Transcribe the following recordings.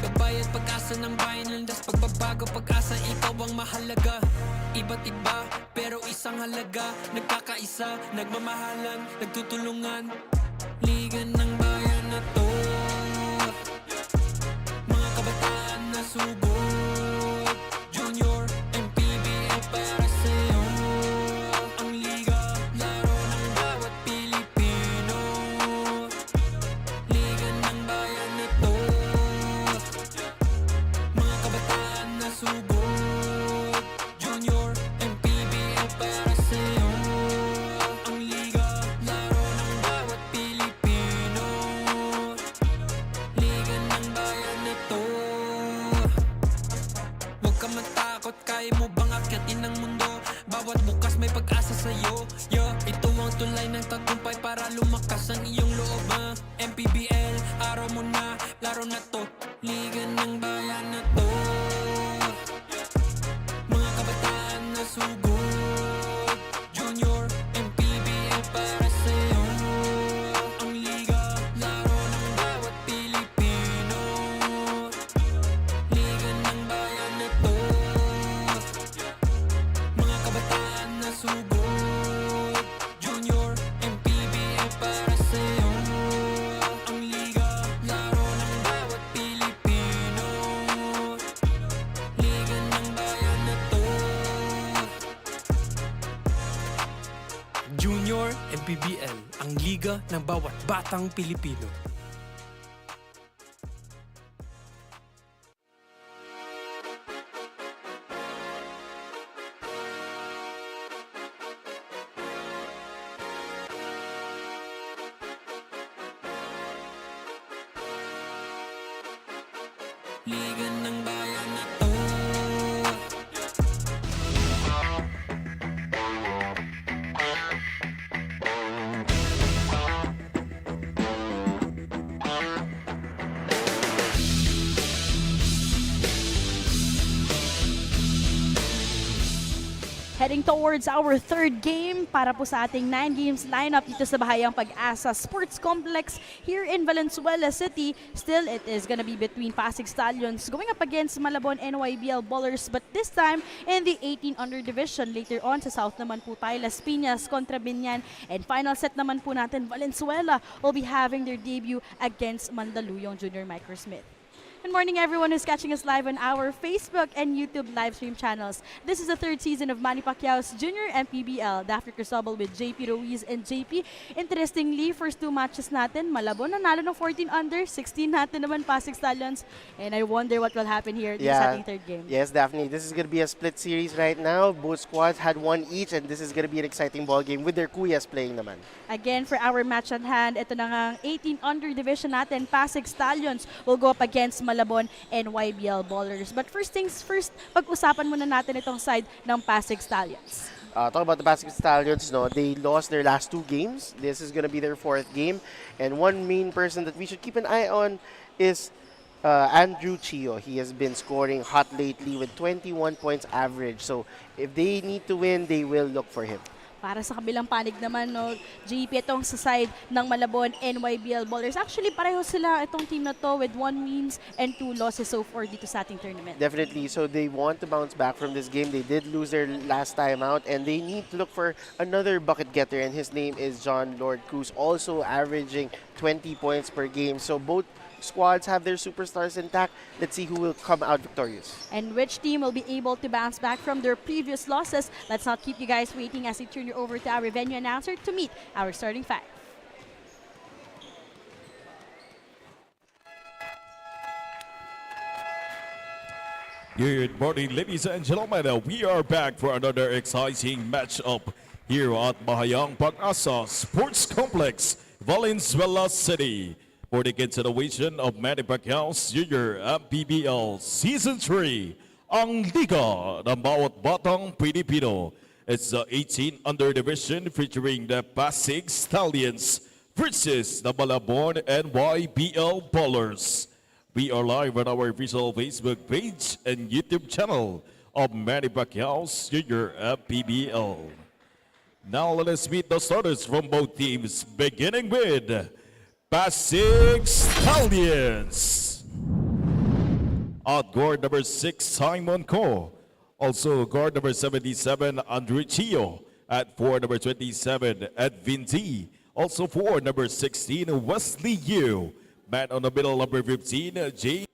Kabayat pag-asa ng bayan, landas pagbabago, pag-asa ikaw ang mahalaga. Iba't iba, pero isang halaga. Nagkakaisa, nagmamahalan, nagtutulungan. Liga ng bayan na to, mga kabataan na subok. Junior, MPBL para sa'yo. Ang liga, laro ng bawat Pilipino. Liga ng bayan na to, mga kabataan na subok. Junior, MPBL para sa'yo. Ang liga, laro ng bawat Pilipino. Liga ng bayan na to. Huwag ka matakot, kaya mo bang akyatin ang mundo? Bawat bukas may pag-asa sa'yo. Ito ang tulay ng tagumpay para lumakas ang iyong loob. MPBL, araw mo na, laro na to. Liga ng bayan na to, mga kabataan na subok. Junior, MPBL para sa'yo. Ang liga, laro ng bawat Pilipino. Liga ng bayan na to, mga kabataan na subok. Junior, MPBL para sa'yo. Ang liga, laro ng bawat Pilipino. Liga ng bayan na to. Junior MPBL, ang liga ng bawat batang Pilipino. Liga ng bayan na to. Heading towards our third game para po sa ating 9 games lineup dito sa Bahayang PAG-ASA Sports Complex here in Valenzuela City. Still, it is gonna be between PASIG Stallions going up against Malabon NYBL Ballers, but this time in the 18 under division. Later on sa South naman po tayo, Las Piñas kontra Binyan. And final set naman po natin, Valenzuela will be having their debut against Mandaluyong Junior Microsmith. Good morning everyone who's catching us live on our Facebook and YouTube live stream channels. This is the third season of Manny Pacquiao's Junior MPBL. Dafür Crisobal with JP Ruiz and JP. Interestingly, first two matches natin, Malabon nanalo ng 14 under, 16 natin naman PASIG Stallions. And I wonder what will happen here this ating third game. Yes, Daphne. This is going to be a split series right now. Both squads had one each, and this is going to be an exciting ball game with their kuyas playing naman. Again, for our match at hand, ito na nga 18 under division natin, PASIG Stallions will go up against Malabon and YBL Ballers. But first things first, pag-usapan muna natin itong side ng PASIG Stallions. Talk about the PASIG Stallions, no? They lost their last two games. This is going to be their fourth game. And one main person that we should keep an eye on is Andrew Chio. He has been scoring hot lately with 21 points average. So if they need to win, they will look for him. Para sa kabilang panig naman, no, JP, itong sa side ng Malabon NYBL Ballers. Actually, pareho sila itong team na to with 1 wins and 2 losses so far dito sa ating tournament. Definitely. So they want to bounce back from this game. They did lose their last time out, and they need to look for another bucket getter, and his name is John Lord Cruz, also averaging 20 points per game. So both squads have their superstars intact. Let's see who will come out victorious. And which team will be able to bounce back from their previous losses. Let's not keep you guys waiting as we turn you over to our venue announcer to meet our starting five. Good morning, ladies and gentlemen. We are back for another exciting matchup here at Bahayang PAG-ASA Sports Complex, Valenzuela City, for the continuation of Manny Pacquiao's Junior MPBL Season 3, ang Liga ng Bawat Batang Pilipino. It's the 18 under division featuring the PASIG Stallions versus the Malabon NYBL Ballers. We are live on our official Facebook page and YouTube channel of Manny Pacquiao's Junior MPBL. Now let us meet the starters from both teams, beginning with PASIG Stallions. At guard number 6, Simon Ko. Also guard number 77, Andrew Chio. At 4, number 27, Edwin T. Also 4, number 16, Wesley Yu. Man on the middle, number 15, Jay.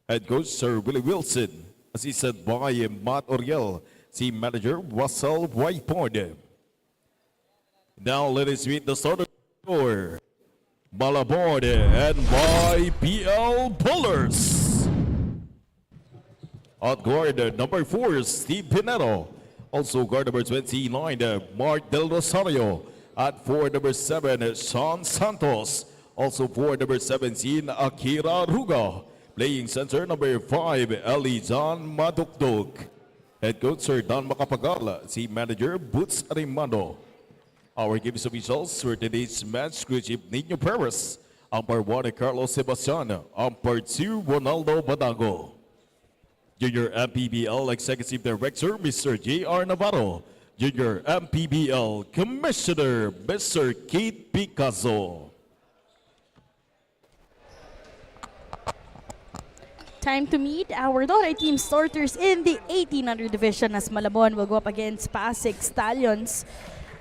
Head coach Sir Willie Wilson. Assisted by Matt Oriel. Team manager Russell Whitepond. Now let us meet the starter for Malabon NYBL Bowlers. At guard number 4, Steve Pinero. Also guard number 29, Mark Del Rosario. At 4, number 7, Sean Santos. Also 4, number 17, Akira Ruga. Playing center number 5, Eli John Madukduk. Head coach Sir Don Macapagal. Team manager Boots Arimando. Our games officials for today's match, Crew Chief Nino Perez. Umpire 1, Carlos Sebastian. Umpire 2, Ronaldo Badango. Junior MPBL Executive Director, Mr. J.R. Navarro. Junior MPBL Commissioner, Mr. Keith Picasso. Time to meet our daughter team starters in the 1800 division as Malabon will go up against PASIG Stallions.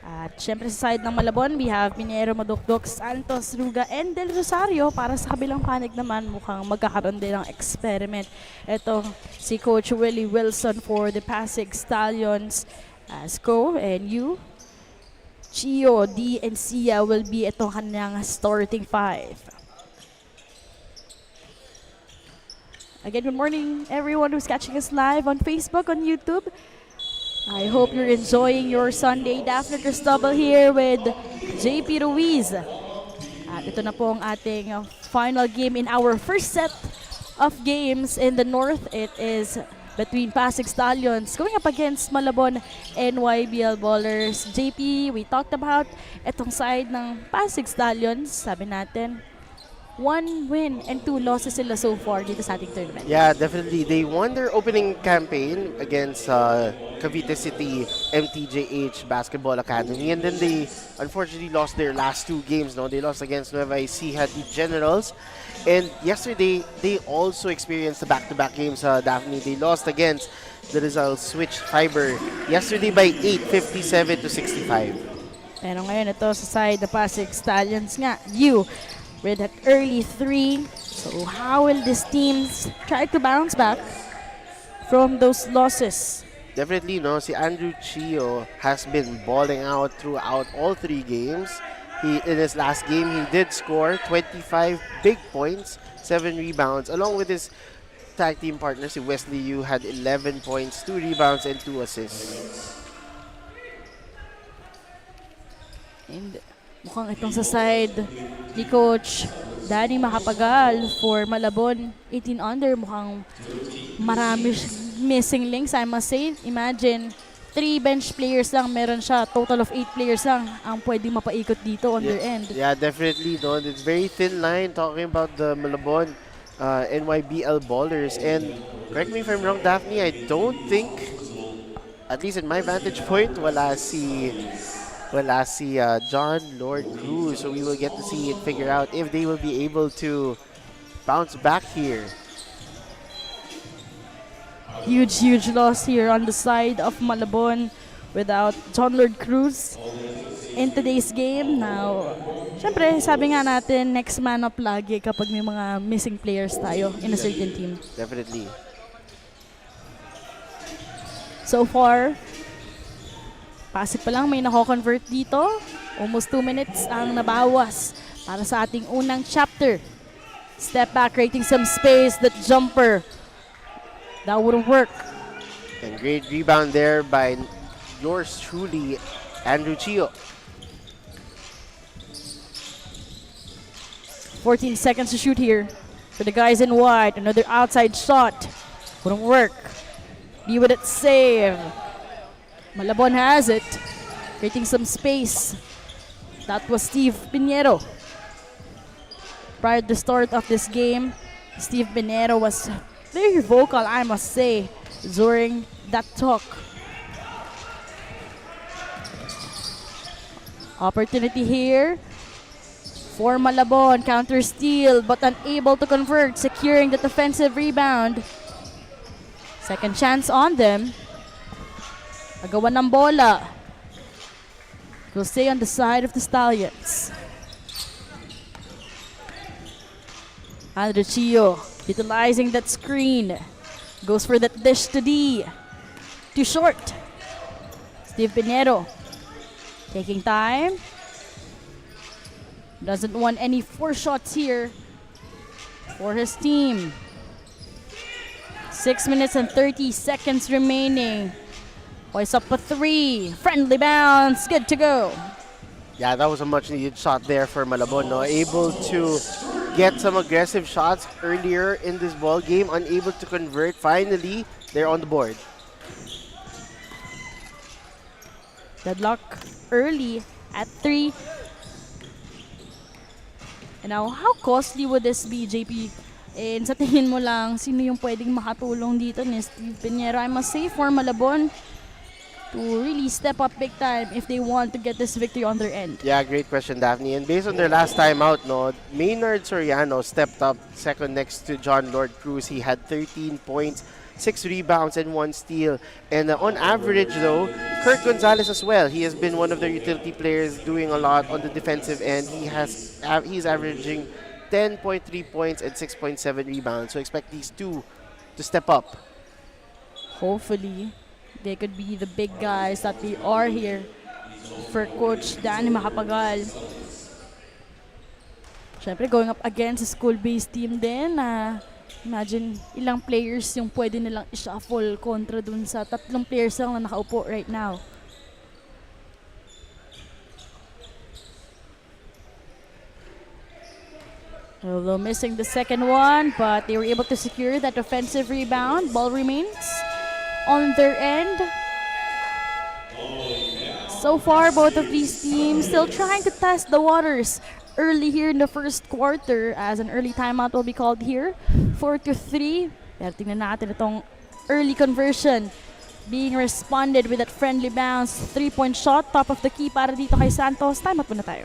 At syempre sa side ng Malabon, we have Pinero, Madukdok, Santos, Ruga, and Del Rosario. Para sa kabilang panig naman, mukhang magkakaroon din ng experiment. Ito si Coach Willie Wilson for the PASIG Stallions. As Ko and you, Chio, D, and Sia will be itong kanyang starting 5. Again, good morning everyone who's catching us live on Facebook, on YouTube. I hope you're enjoying your Sunday. Daphne Cristobal here with JP Ruiz. At ito na po ang ating final game in our first set of games in the North. It is between PASIG Stallions going up against Malabon NYBL Bowlers. JP, we talked about itong side ng PASIG Stallions. Sabi natin, 1 win and 2 losses sila so far dito sa ating tournament. Yeah, definitely. They won their opening campaign against Cavite City MTJH Basketball Academy, and then they unfortunately lost their last 2 games. No, they lost against Nueva Ecija Generals, and yesterday they also experienced the back-to-back games. Daphne, they lost against the Rizal Switch Fiber yesterday by 8, 57 to 65. Pero ngayon ito sa side the PASIG Stallions nga, with that early 3. So how will these teams try to bounce back from those losses? Definitely, no. Si Andrew Chio has been balling out throughout all 3 games. In his last game, he did score 25 big points, 7 rebounds, along with his tag team partner, si Wesley Yu, had 11 points, 2 rebounds, and 2 assists. And mukhang itong sa side ni Coach Danny Macapagal for Malabon 18 under. Mukhang marami missing links, I must say. Imagine, 3 bench players lang meron siya. Total of 8 players lang ang pwedeng mapaikot dito on their end. Yeah, definitely. No? It's very thin line talking about the Malabon NYBL Bowlers. And correct me if I'm wrong, Daphne, I don't think, at least in my vantage point, wala si John Lord Cruz, so we will get to see and figure out if they will be able to bounce back here. Huge loss here on the side of Malabon without John Lord Cruz in today's game. Now, syempre, sabi nga natin, next man up lagi kapag may mga missing players tayo in a certain team. Definitely. So far, PASIG pa lang may nako-convert dito. Almost 2 minutes ang nabawas para sa ating unang chapter. Step back, creating some space. That jumper, that wouldn't work. And great rebound there by yours truly, Andrew Chio. 14 seconds to shoot here for the guys in white. Another outside shot. Wouldn't work. Be with it, save. Malabon has it, creating some space. That was Steve Pinero. Prior to the start of this game, Steve Pinero was very vocal, I must say, during that talk. Opportunity here for Malabon. Counter steal but unable to convert, securing the defensive rebound. Second chance on them. Agawan ng bola. Will stay on the side of the Stallions. Andre Chio utilizing that screen. Goes for that dish to D. Too short. Steve Pinero taking time. Doesn't want any 4 shots here for his team. 6 minutes and 30 seconds remaining. Poise up a 3. Friendly bounce. Good to go. Yeah, that was a much needed shot there for Malabon. No? Able to get some aggressive shots earlier in this ball game. Unable to convert. Finally, they're on the board. Deadlock early at 3. And now, how costly would this be, JP? And sa tingin mo lang, sino yung pwedeng makatulong dito ni Steve Pinero? I must say for Malabon to really step up big time if they want to get this victory on their end. Yeah, great question, Daphne. And based on their last time out, no, Maynard Soriano stepped up second next to John Lord Cruz. He had 13 points, 6 rebounds, and 1 steal. And on average, though, Kurt Gonzalez as well. He has been one of their utility players, doing a lot on the defensive end. He's averaging 10.3 points and 6.7 rebounds. So expect these two to step up. Hopefully, they could be the big guys that we are here for Coach Danny Macapagal. Siyempre, going up against a school-based team din na imagine ilang players yung pwede nilang i-shuffle kontra dun sa 3 players lang na nakaupo right now. Although missing the second one, but they were able to secure that offensive rebound. Ball remains on their end. So far, both of these teams still trying to test the waters early here in the first quarter, as an early timeout will be called here. 4-3. Pero tingnan natin itong early conversion being responded with that friendly bounce. 3-point shot, top of the key para dito kay Santos. Timeout muna tayo.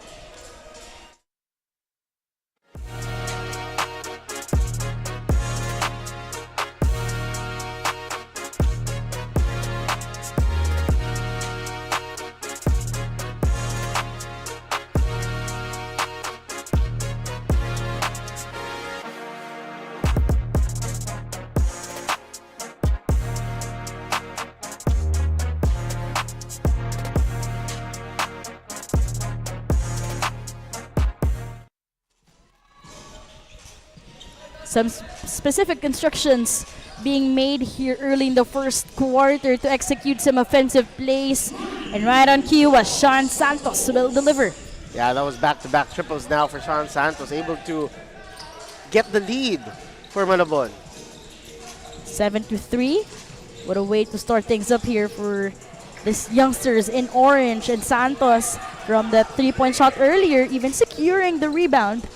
Some specific instructions being made here early in the first quarter to execute some offensive plays. And right on cue was Sean Santos will deliver. Yeah, that was back-to-back triples now for Sean Santos, able to get the lead for Malabon. 7-3. What a way to start things up here for these youngsters in orange. And Santos from that 3-point shot earlier, even securing the rebound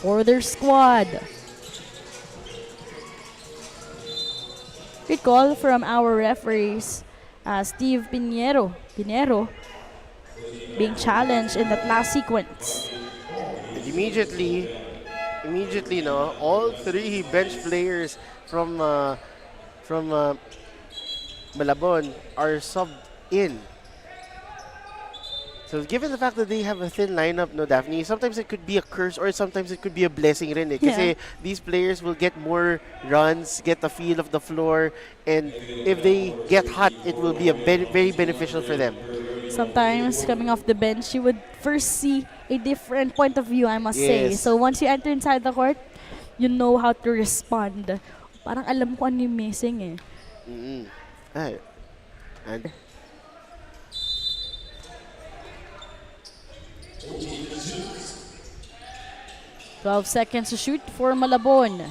for their squad. Good call from our referees. Steve Pinero being challenged in that last sequence. And immediately, no, all 3 bench players from Malabon are subbed in. So given the fact that they have a thin lineup, no, Daphne, sometimes it could be a curse or sometimes it could be a blessing rin eh. Kasi these players will get more runs, get a feel of the floor, and if they get hot, it will be a very beneficial for them. Sometimes coming off the bench, you would first see a different point of view, I must say. So once you enter inside the court, you know how to respond. Parang alam ko ano yung missing eh. Ay. And 12 seconds to shoot for Malabon.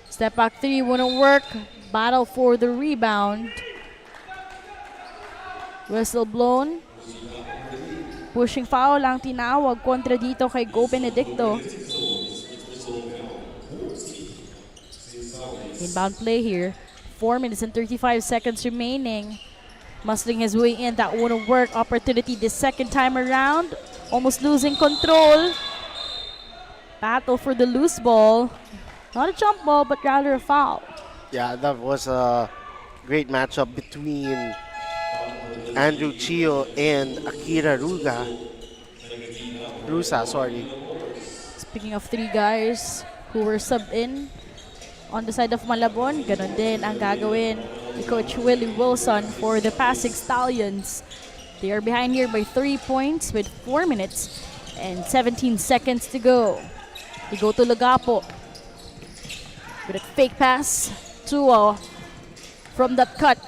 Step back 3 wouldn't work. Battle for the rebound. Whistle blown. Pushing foul ang tinawag kontra dito kay Go Benedicto. Inbound play here. 4 minutes and 35 seconds remaining. Muscling his way in, that wouldn't work. Opportunity the second time around. Almost losing control. Battle for the loose ball. Not a jump ball, but rather a foul. Yeah, that was a great matchup between Andrew Chio and Akira Rusa, sorry. Speaking of three guys who were subbed in on the side of Malabon, ganon din ang gagawin ni Coach Willie Wilson for the PASIG Stallions. They are behind here by 3 points with 4 minutes and 17 seconds to go. They go to Lagapo with a fake pass to from that cut.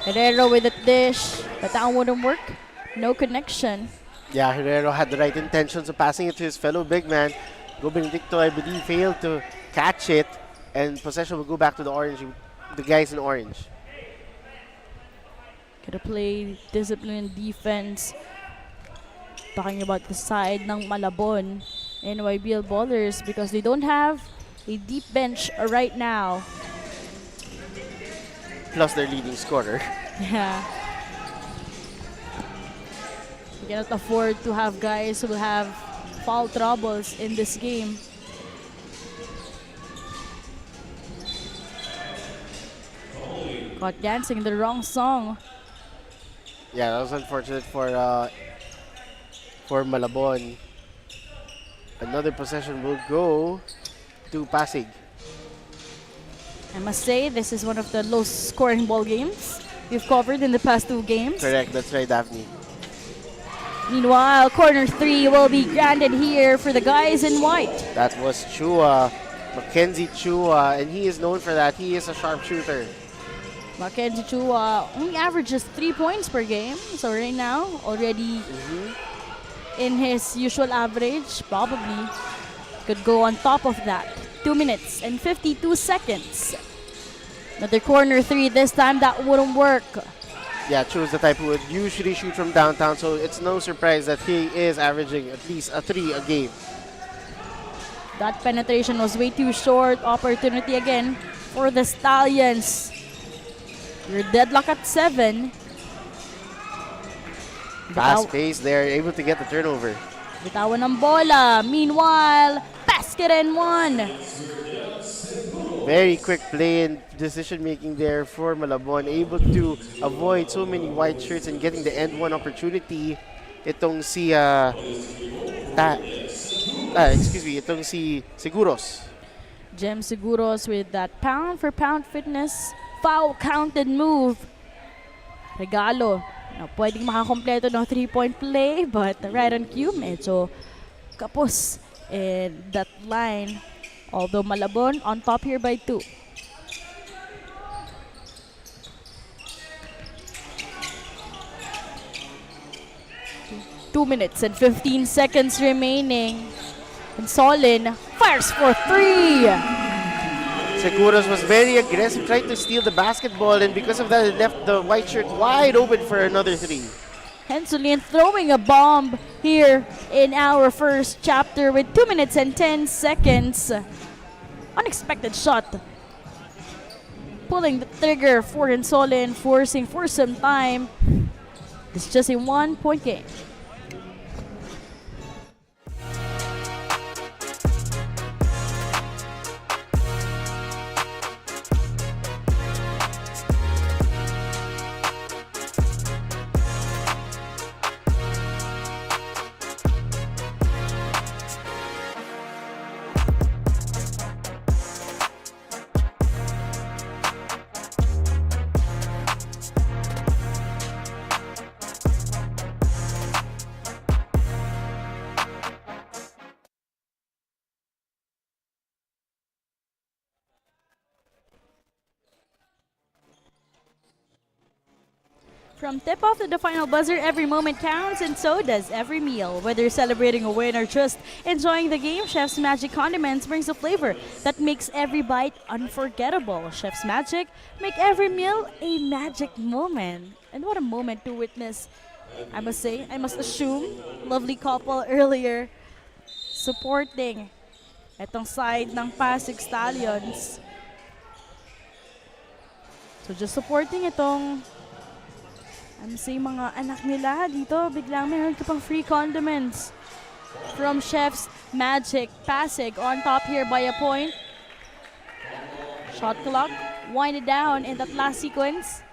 Herrero with a dish, but that wouldn't work. No connection. Yeah, Herrero had the right intentions of passing it to his fellow big man. Go Benedicto, I believe, failed to catch it, and possession will go back to the guys in orange. Gotta play disciplined defense. Talking about the side ng Malabon NYBL ballers because they don't have a deep bench right now. Plus their leading scorer. Yeah. We cannot afford to have guys who will have foul troubles in this game. Caught dancing the wrong song. Yeah, that was unfortunate for Malabon. Another possession will go to Pasig. I must say, this is one of the lowest scoring ball games we've covered in the past 2 games. Correct, that's right, Daphne. Meanwhile, corner 3 will be granted here for the guys in white. That was Chua, Mackenzie Chua, and he is known for that. He is a sharpshooter. Mackenzie Chua only averages 3 points per game. So right now, already in his usual average, probably could go on top of that. 2 minutes and 52 seconds. Another corner 3, this time that wouldn't work. Yeah, Chu is the type who would usually shoot from downtown, so it's no surprise that he is averaging at least a 3 a game. That penetration was way too short. Opportunity again for the Stallions. You're deadlock at 7. Fast pace, they're able to get the turnover. Bitawan ng bola. Meanwhile, basket and 1. Very quick play and decision making there for Malabon, able to avoid so many white shirts and getting the end one opportunity. Itong si Seguros. Jem Seguros with that pound for pound fitness, foul counted move. Regalo na pwedeng makakompleto ng 3-point play, but right on cue, medyo kapos in that line. Although Malabon on top here by 2. Two minutes and 15 seconds remaining. And Solin fires for 3. Seguros was very aggressive, tried to steal the basketball, and because of that, it left the white shirt wide open for another 3. Henselin throwing a bomb here in our first chapter with 2 minutes and 10 seconds. Unexpected shot. Pulling the trigger for Hensolin, forcing for some time. It's just a 1-point game. From tip-off to the final buzzer, every moment counts, and so does every meal. Whether celebrating a win or just enjoying the game, Chef's Magic Condiments brings a flavor that makes every bite unforgettable. Chef's Magic, make every meal a magic moment. And what a moment to witness, I must say, I must assume, lovely couple earlier supporting etong side ng PASIG Stallions. So just supporting itong Ano sa mga anak nila dito, biglang meron ka pang free condiments from Chef's Magic. Pasig on top here by a point. Shot clock winded down in that last sequence.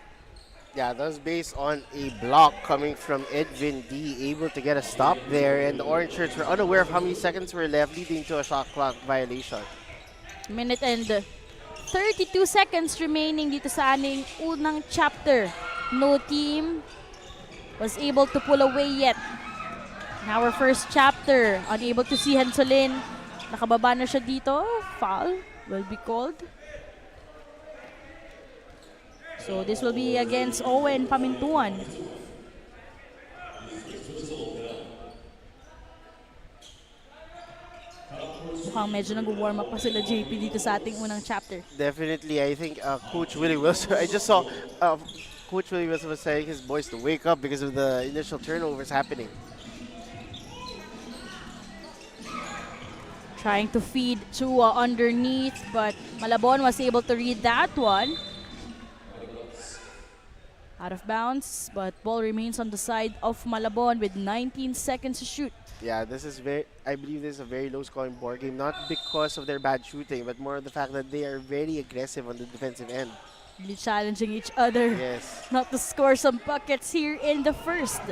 Yeah, that was based on a block coming from Edwin D, able to get a stop there, and the orange shirts were unaware of how many seconds were left, leading to a shot clock violation. Minute and 32 seconds remaining dito sa aning unang chapter. No team was able to pull away yet. In our first chapter, unable to see Hansolin. Nakababa na siya dito. Foul will be called. So this will be against Owen Pamintuan. Mukhang medyo nag-warm up pa sila JP dito sa ating unang chapter. Definitely, I think Coach Willie Wilson, I just saw Coach Willie Wilson was telling his boys to wake up because of the initial turnovers happening. Trying to feed Chua underneath, but Malabon was able to read that one. Out of bounds, but ball remains on the side of Malabon with 19 seconds to shoot. Yeah, this is I believe this is a very low-scoring board game, not because of their bad shooting, but more of the fact that they are very aggressive on the defensive end. Really challenging each other Yes. not to score some buckets here in the first.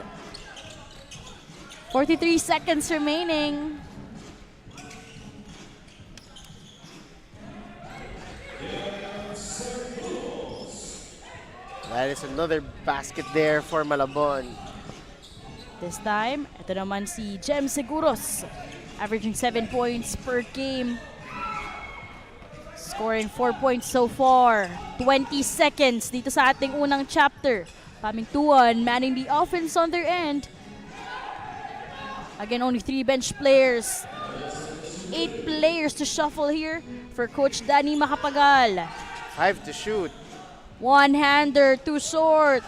43 seconds remaining. That is another basket there for Malabon. This time, ito naman si Jem Seguros, averaging 7 points per game. Scoring 4 points so far. 20 seconds dito sa ating unang chapter. Pamintuan manning the offense on their end. Again, only 3 bench players. 8 players to shuffle here for Coach Danny Macapagal. 5 to shoot. One-hander, too short.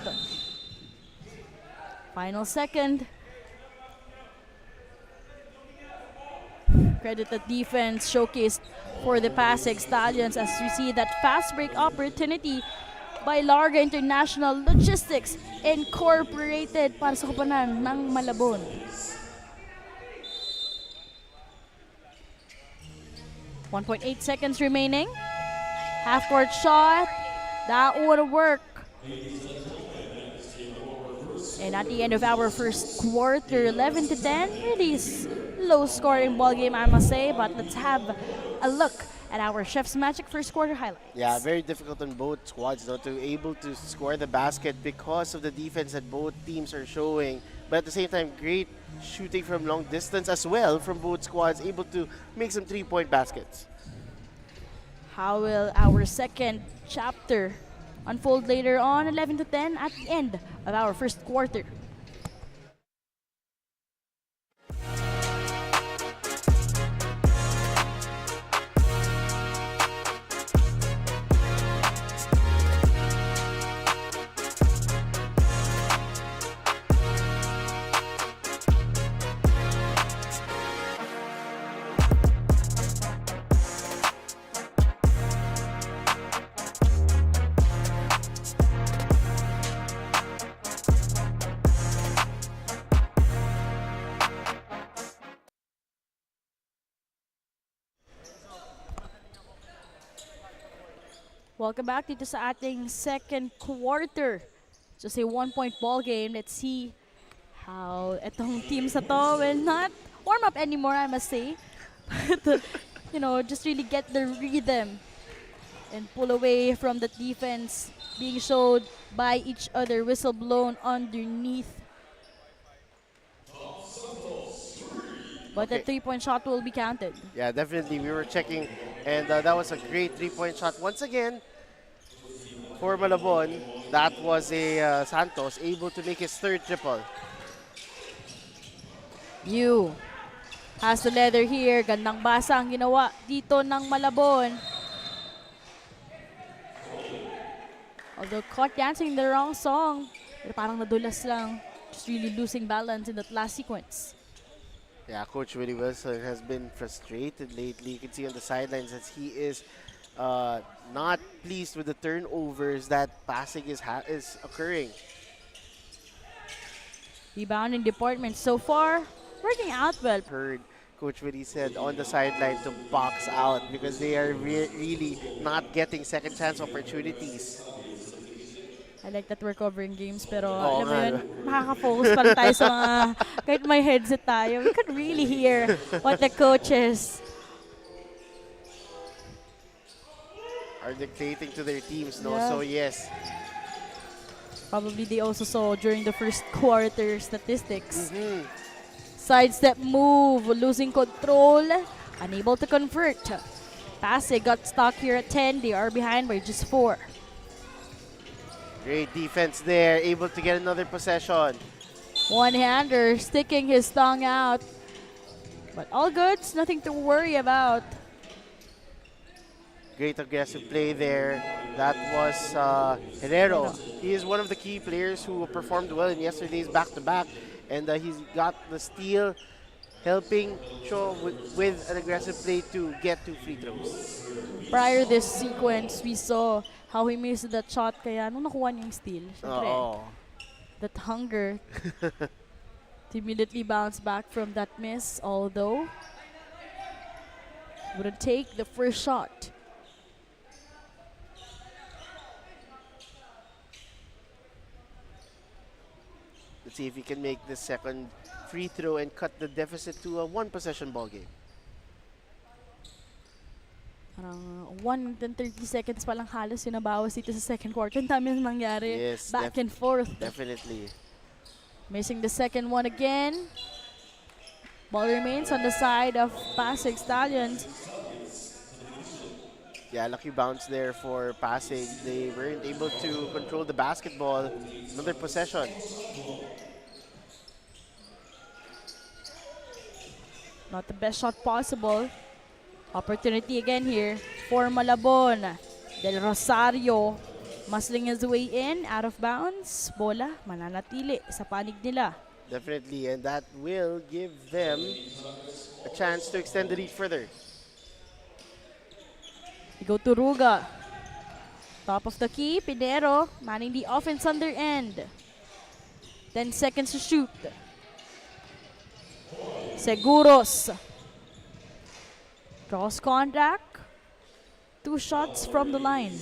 Final second. Credit the defense showcased for the PASIG Stallions as we see that fast break opportunity by Larga International Logistics Incorporated para sa koponan ng Malabon. .8 seconds remaining. Half-court shot. That would work. And at the end of our first quarter, 11 to 10, really low-scoring ball game, I must say. But let's have a look at our Chef's Magic first quarter highlights. Yeah, very difficult on both squads though to able to score the basket because of the defense that both teams are showing. But at the same time, great shooting from long distance as well from both squads, able to make some 3-point baskets. How will our second chapter unfold later on? 11 to 10 at the end of our first quarter. Welcome back dito sa ating second quarter. Just a 1-point ball game. Let's see how itong teams na to will not warm up anymore, I must say. But, just really get the rhythm and pull away from the defense being showed by each other. Whistle blown underneath. But the 3-point shot will be counted. Yeah, definitely. We were checking, and that was a great 3-point shot. Once again, for Malabon, that was a Santos able to make his third triple. Yu has the leather here. Gandang basa ang ginawa dito ng Malabon. Although caught dancing the wrong song, pero parang nadulas lang. Just really losing balance in that last sequence. Yeah, Coach Willie Wilson has been frustrated lately. You can see on the sidelines that he is not pleased with the turnovers that PASIG is occurring. Rebounding department so far working out well. Heard Coach Willie said on the sideline to box out because they are really not getting second chance opportunities. I like that we're covering games pero Oo alam mo nga, yun, no? makaka-focus pa rin tayo sa mga, kahit may headset tayo, we could really hear what the coaches Are dictating to their teams, no? Yeah. So yes, probably they also saw during the first quarter statistics. Sidestep move, losing control, unable to convert. Pasig got stuck here at 10, they are behind by just 4. great defense there, able to get another possession. One-hander sticking his tongue out. But all goods, nothing to worry about. Great aggressive play there. That was Herrero. He is one of the key players who performed well in yesterday's back-to-back. And he's got the steal, helping Cho with an aggressive play to get 2 free throws. Prior this sequence, we saw how he missed that shot. Kaya nung nakuha niya yung steal, syempre, that hunger to immediately bounce back from that miss. Although, wouldn't take the first shot. Let's see if he can make the second free throw and cut the deficit to a 1-possession ball game. Parang 130 seconds pa lang halos yung nabawas dito sa second quarter. Ang dami nang nangyari. Yes, Back and forth. Definitely. Missing the second one again. Ball remains on the side of PASIG Stallions. Yeah, lucky bounce there for Pasig. They weren't able to control the basketball. Another possession. Not the best shot possible. Opportunity again here for Malabon. Del Rosario muscling his way in, out of bounds. Bola mananatili sa panig nila. Definitely, and that will give them a chance to extend the lead further. We go to Ruga. Top of the key, Pinero manning the offense on their end. 10 seconds to shoot. Seguros. Cross contact. 2 shots from the line.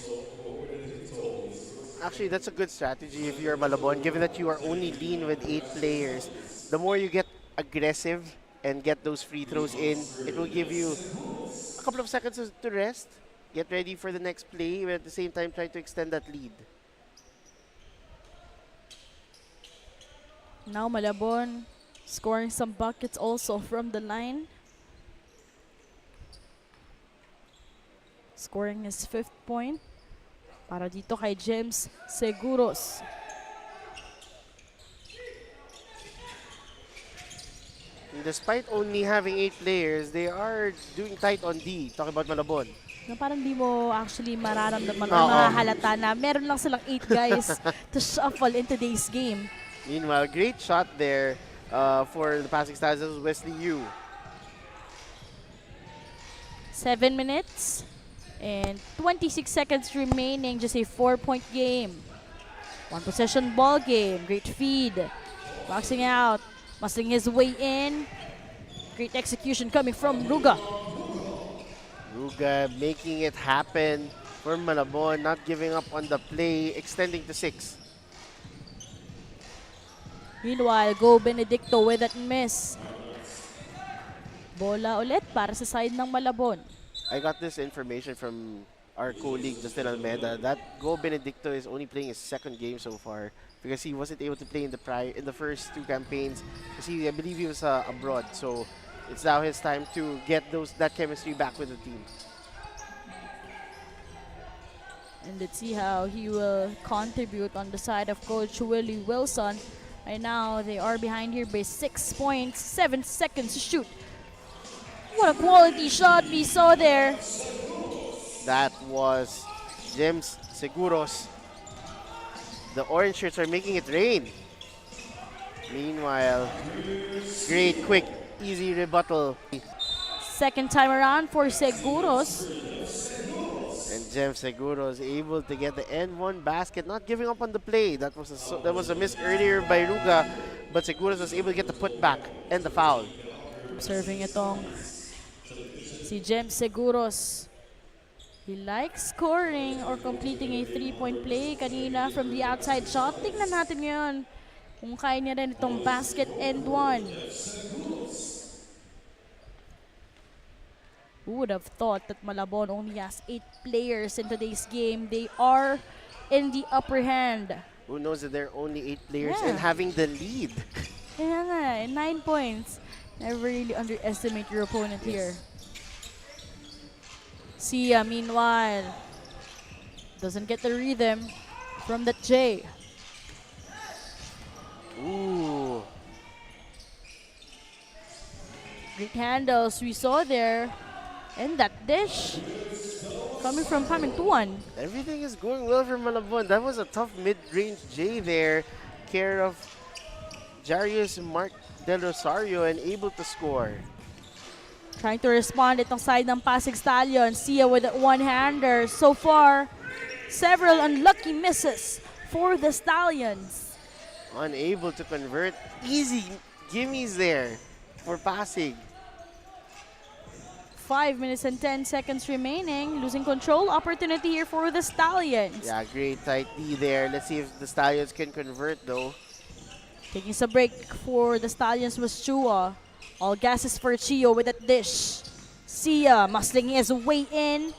Actually, that's a good strategy if you're Malabon, given that you are only lean with 8 players. The more you get aggressive and get those free throws in, it will give you a couple of seconds to rest, get ready for the next play, but at the same time try to extend that lead. Now Malabon scoring some buckets also from the line. Scoring his 5th point para dito kay James Seguros. And despite only having 8 players, they are doing tight on D. Talking about Malabon. Na parang di mo actually mararamdaman or mahalata na meron lang silang 8 guys to shuffle in today's game. Meanwhile, great shot there for the PASIG Stars. That was Wesley Yu. 7 minutes and 26 seconds remaining. Just a 4-point game. 1 possession ball game. Great feed. Boxing out. Muscling his way in. Great execution coming from Ruga. Ruga making it happen for Malabon, not giving up on the play, extending to 6. Meanwhile, Go Benedicto with that miss. Bola ulit para sa side ng Malabon. I got this information from our colleague Justin Almeida that Go Benedicto is only playing his 2nd game so far because he wasn't able to play in the first 2 campaigns because I believe he was abroad. So it's now his time to get that chemistry back with the team. And let's see how he will contribute on the side of Coach Willie Wilson. Right now, they are behind here by 6 points, 7 seconds to shoot. What a quality shot we saw there. That was James Seguros. The orange shirts are making it rain. Meanwhile, great, quick, easy rebuttal. Second time around for Seguros. And James Seguros able to get the N1 basket, not giving up on the play. That was a miss earlier by Ruga, but Seguros was able to get the putback and the foul. Observing itong si Jem Seguros. He likes scoring or completing a 3-point play kanina from the outside shot. Tingnan natin ngayon kung kaya niya rin itong basket and one. Who would have thought that Malabon only has 8 players in today's game? They are in the upper hand. Who knows that there are only 8 players Yeah. and having the lead. Kaya nga, 9 points. Never really underestimate your opponent here. Sia, meanwhile, doesn't get the rhythm from the J. Ooh. Great handles we saw there. And that dish coming from Pamintuan. Everything is going well for Malabon. That was a tough mid-range J there. Care of Jarius Mark Del Rosario and able to score. Trying to respond itong side ng PASIG Stallions. Sia with a one-hander. So far, several unlucky misses for the Stallions. Unable to convert. Easy gimmies there for Pasig. 5 minutes and 10 seconds remaining. Losing control. Opportunity here for the Stallions. Yeah, great tight D there. Let's see if the Stallions can convert though. Taking some break for the Stallions was Chua. All gases for Chio with that dish. Sia muscling his way in.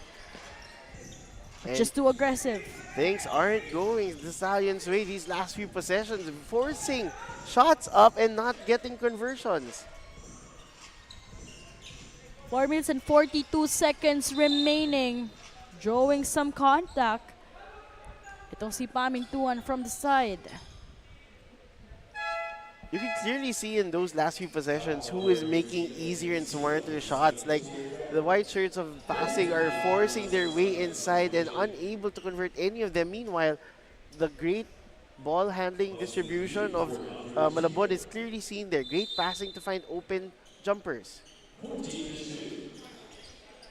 And Just too aggressive. things aren't going the Stallions' way these last few possessions, forcing shots up and not getting conversions. 4 minutes and 42 seconds remaining. Drawing some contact. Itong si Pamintuan from the side. You can clearly see in those last few possessions who is making easier and smarter shots. Like the white shirts of Pasig are forcing their way inside and unable to convert any of them. Meanwhile, the great ball handling distribution of Malabon is clearly seen there. Great passing to find open jumpers.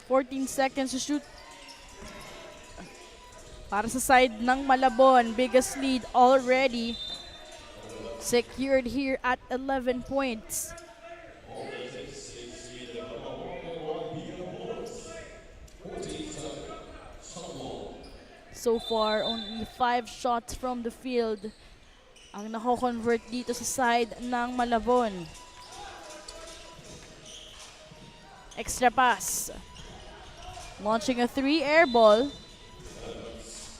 14 seconds to shoot. Para sa side ng Malabon, biggest lead already secured here at 11 points. So far, only 5 shots from the field ang nako-convert dito sa side ng Malabon. Extra pass. Launching a 3 air ball.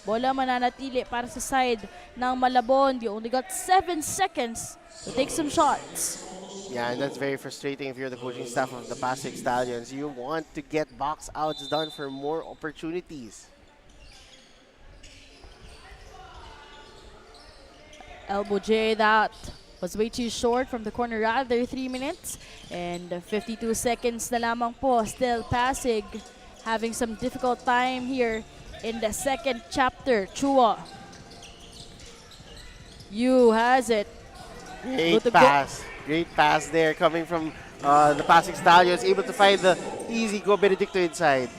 Bola mananatili para sa side ng Malabon. They only got 7 seconds to take some shots. Yeah, and that's very frustrating if you're the coaching staff of the PASIG Stallions. You want to get box outs done for more opportunities. Elbow J, that was way too short from the corner, rather 3 minutes and 52 seconds na lamang po. Still Pasig having some difficult time here in the second chapter. Chua. You has it. Great Good to pass. Great pass there coming from the PASIG Stallions. Able to find the easy go Benedicto inside.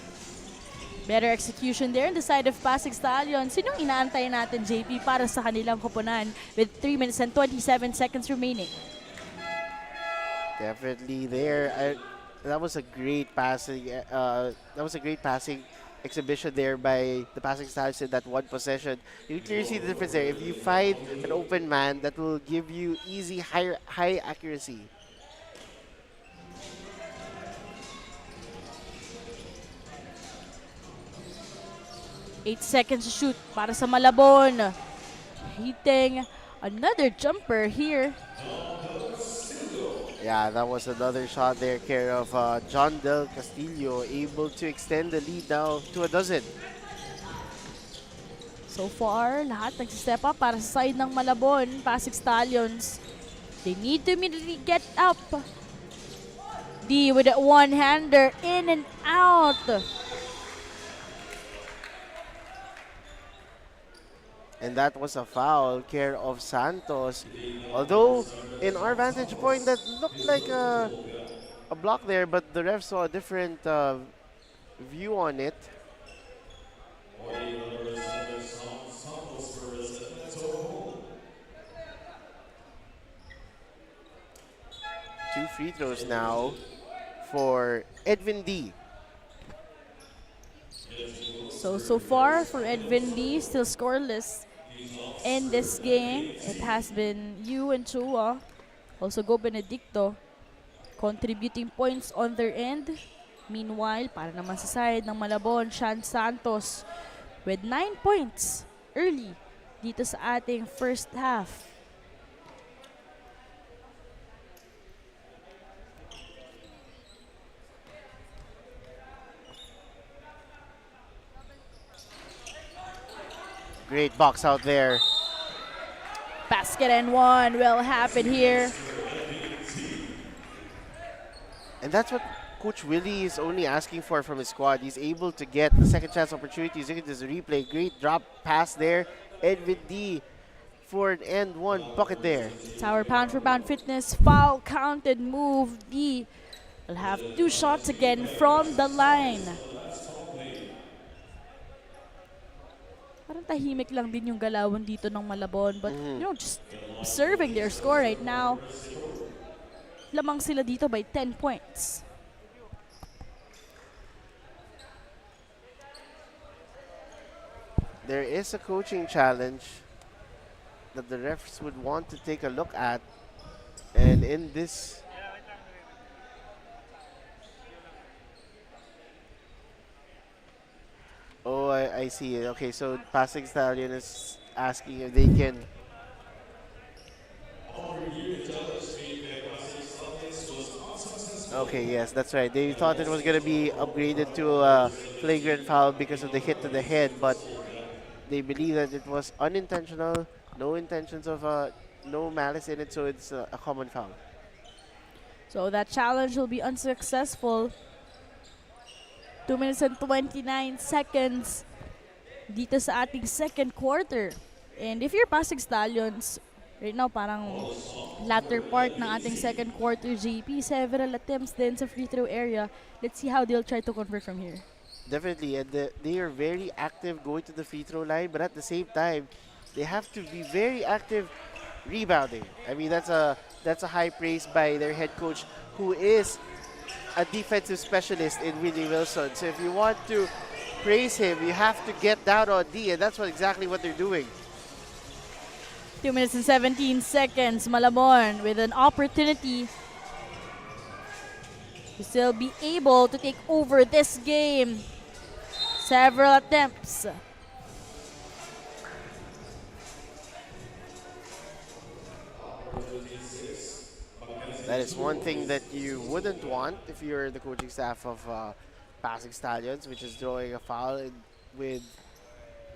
Better execution there on the side of PASIG Stallions. Sinong inaantay natin, JP, para sa kanilang koponan with 3 minutes and 27 seconds remaining? Definitely there. That was a great passing. That was a great passing exhibition there by the PASIG Stallions in that one possession. You can clearly see the difference there. If you find an open man, that will give you easy high accuracy. 8 seconds to shoot para sa Malabon. Hitting another jumper here. Yeah, that was another shot there, care of John Del Castillo, able to extend the lead now to a dozen. So far, lahat nag-step up para sa side ng Malabon, PASIG Stallions. They need to immediately get up. D with a one-hander, in and out. And that was a foul, care of Santos. Although, in our vantage point, that looked like a block there, but the ref saw a different view on it. 2 free throws now for Edwin D. So far for Edwin D, still scoreless in this game. It has been Yu and Chua, also Go Benedicto, contributing points on their end. Meanwhile, para naman sa side ng Malabon, Sean Santos with 9 points early dito sa ating first half. Great box out there. Basket and one will happen here. And that's what Coach Willie is only asking for from his squad. He's able to get the second chance opportunities. Look at this replay. Great drop pass there. Edwin D for an and one bucket there. It's our pound for pound fitness foul counted move. D will have 2 shots again from the line. Parang tahimik lang din yung galawan dito ng Malabon, but you know, just serving their score right now. Lamang sila dito by 10 points. There is a coaching challenge that the refs would want to take a look at. And in this oh, I see it. Okay, so PASIG Stallion is asking if they can. Okay, yes, that's right. They thought it was going to be upgraded to a flagrant foul because of the hit to the head, but they believe that it was unintentional, no intentions of no malice in it, so it's a common foul. So that challenge will be unsuccessful. 2 minutes and 29 seconds dito sa ating second quarter. And if you're PASIG Stallions, right now parang latter part ng ating second quarter, JP, several attempts din sa free throw area. Let's see how they'll try to convert from here. Definitely, and they are very active going to the free throw line, but at the same time, they have to be very active rebounding. I mean, that's a high praise by their head coach, who is a defensive specialist in Willie Wilson. So if you want to praise him, you have to get down on D, and that's exactly what they're doing. 2 minutes and 17 seconds. Malabon with an opportunity to still be able to take over this game. Several attempts. That is one thing that you wouldn't want if you're the coaching staff of PASIG Stallions, which is drawing a foul with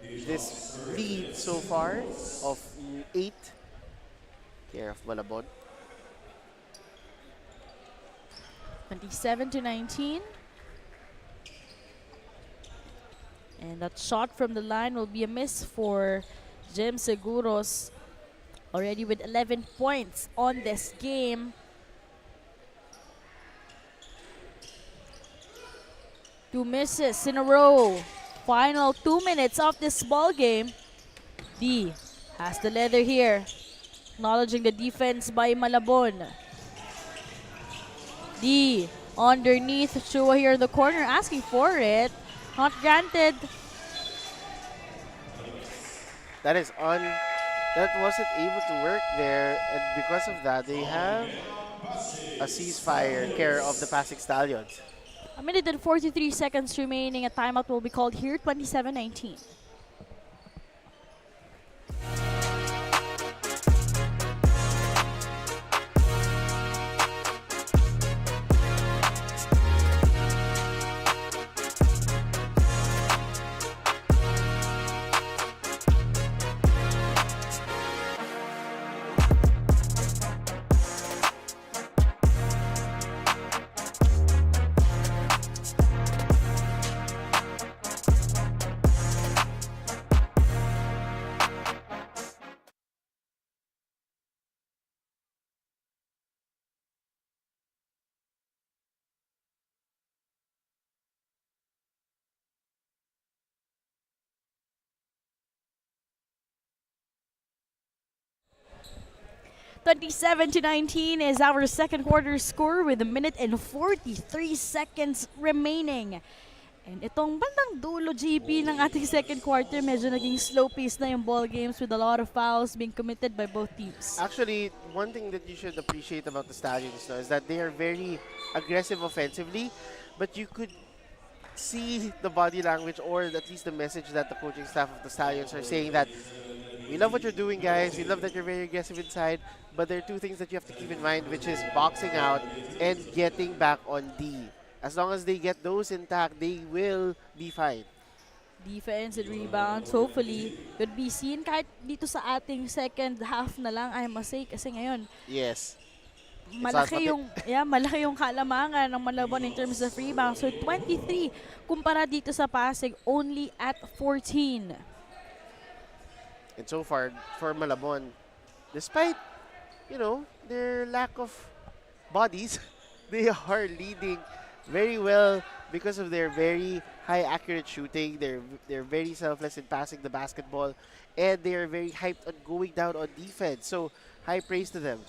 this lead so far of 8 care of Malabon. 27-19. And that shot from the line will be a miss for Jim Seguros, already with 11 points on this game. Two misses in a row. Final 2 minutes of this ball game. D has the leather here, acknowledging the defense by Malabon. D underneath, Chua here in the corner asking for it. Not granted. That wasn't able to work there, and because of that, they have a ceasefire in care of the PASIG Stallions. A minute and 43 seconds remaining. A timeout will be called here, 27-19. 27-19 is our second quarter score with a minute and 43 seconds remaining. And itong bandang dulo, GP, ng ating second quarter, medyo naging slow pace na yung ball games with a lot of fouls being committed by both teams. Actually, one thing that you should appreciate about the Stallions now is that they are very aggressive offensively, but you could see the body language, or at least the message that the coaching staff of the Stallions are saying that we love what you're doing, guys. We love that you're very aggressive inside, but there are two things that you have to keep in mind, which is boxing out and getting back on D. As long as they get those intact, they will be fine. Defense and rebounds, hopefully, could be seen kahit dito sa ating second half na lang, I must say, kasi ngayon, Yes. malaki yung kalamangan ng Malabon in terms of rebounds. So 23 kumpara dito sa Pasig, only at 14. And so far, for Malabon, despite, you know, their lack of bodies, they are leading very well because of their very high accurate shooting. They're very selfless in passing the basketball, and they are very hyped on going down on defense. So high praise to them.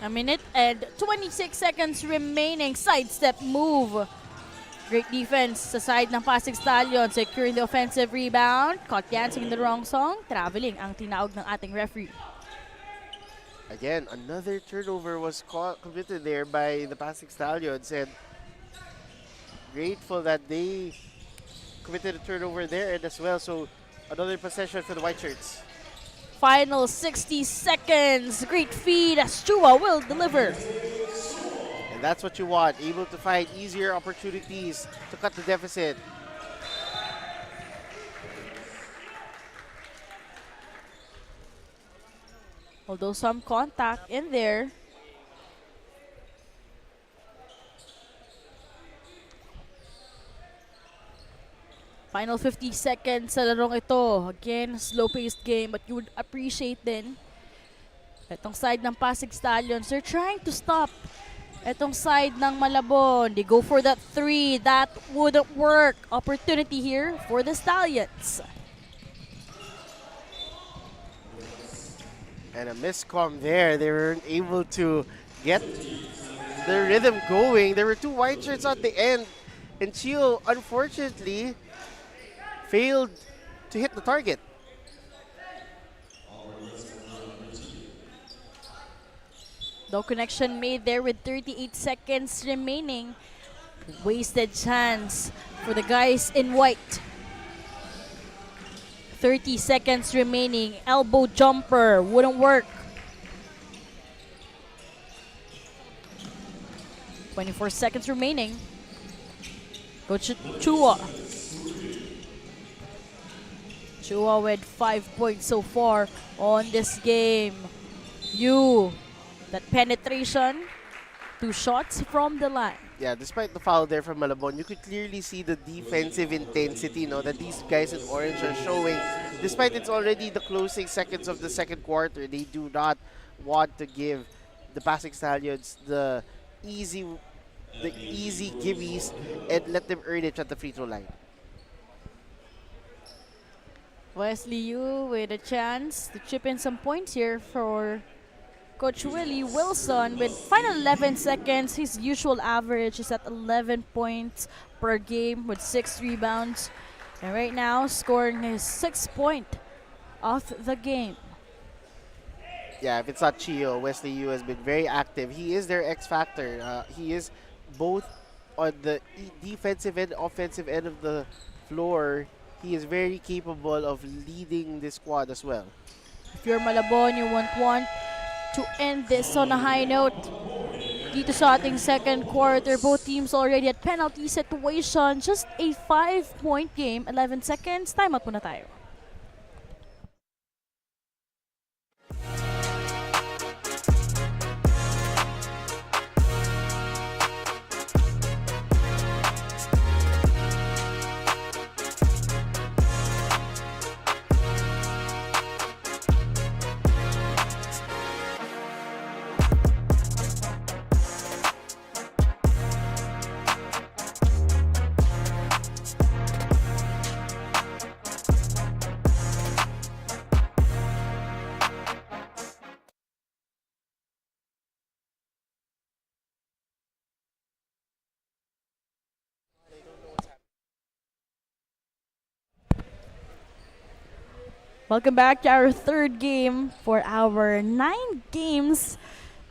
A minute and 26 seconds remaining. Sidestep move. Great defense sa side ng Pasig Stallions. Securing the offensive rebound. Caught dancing in the wrong song. Traveling ang tinawag ng ating referee. Again, another turnover was committed there by the Pasig Stallions, and grateful that they committed a turnover there and as well. So another possession for the White Shirts. Final 60 seconds. Great feed as Chua will deliver. And that's what you want, able to find easier opportunities to cut the deficit. Although some contact in there. Final 50 seconds sa larong ito. Again, slow-paced game, but you would appreciate din itong side ng Pasig Stallions. They're trying to stop itong side ng Malabon. They go for that three. That wouldn't work. Opportunity here for the Stallions. And a miscom there. They weren't able to get the rhythm going. There were two White Shirts at the end, and Chio, unfortunately, failed to hit the target. No connection made there with 38 seconds remaining. Wasted chance for the guys in white. 30 seconds remaining. Elbow jumper wouldn't work. 24 seconds remaining. Coach Chua. Chua with 5 points so far on this game. That penetration. 2 shots from the line. Yeah, despite the foul there from Malabon, you could clearly see the defensive intensity, that these guys in orange are showing. Despite it's already the closing seconds of the second quarter, they do not want to give the Pasig Stallions the easy gimmies and let them earn it at the free throw line. Wesley Yu with a chance to chip in some points here for Coach Willie Wilson with final 11 seconds. His usual average is at 11 points per game with 6 rebounds. And right now, scoring his 6th point of the game. Yeah, if it's not Chio, Wesley Yu has been very active. He is their X factor. He is both on the defensive and offensive end of the floor. He is very capable of leading this squad as well. If you're Malabon, you won't want to end this on a high note. Dito sa ating second quarter, both teams already at penalty situation. Just a 5-point game, 11 seconds. Time out muna tayo. Welcome back to our third game for our 9 games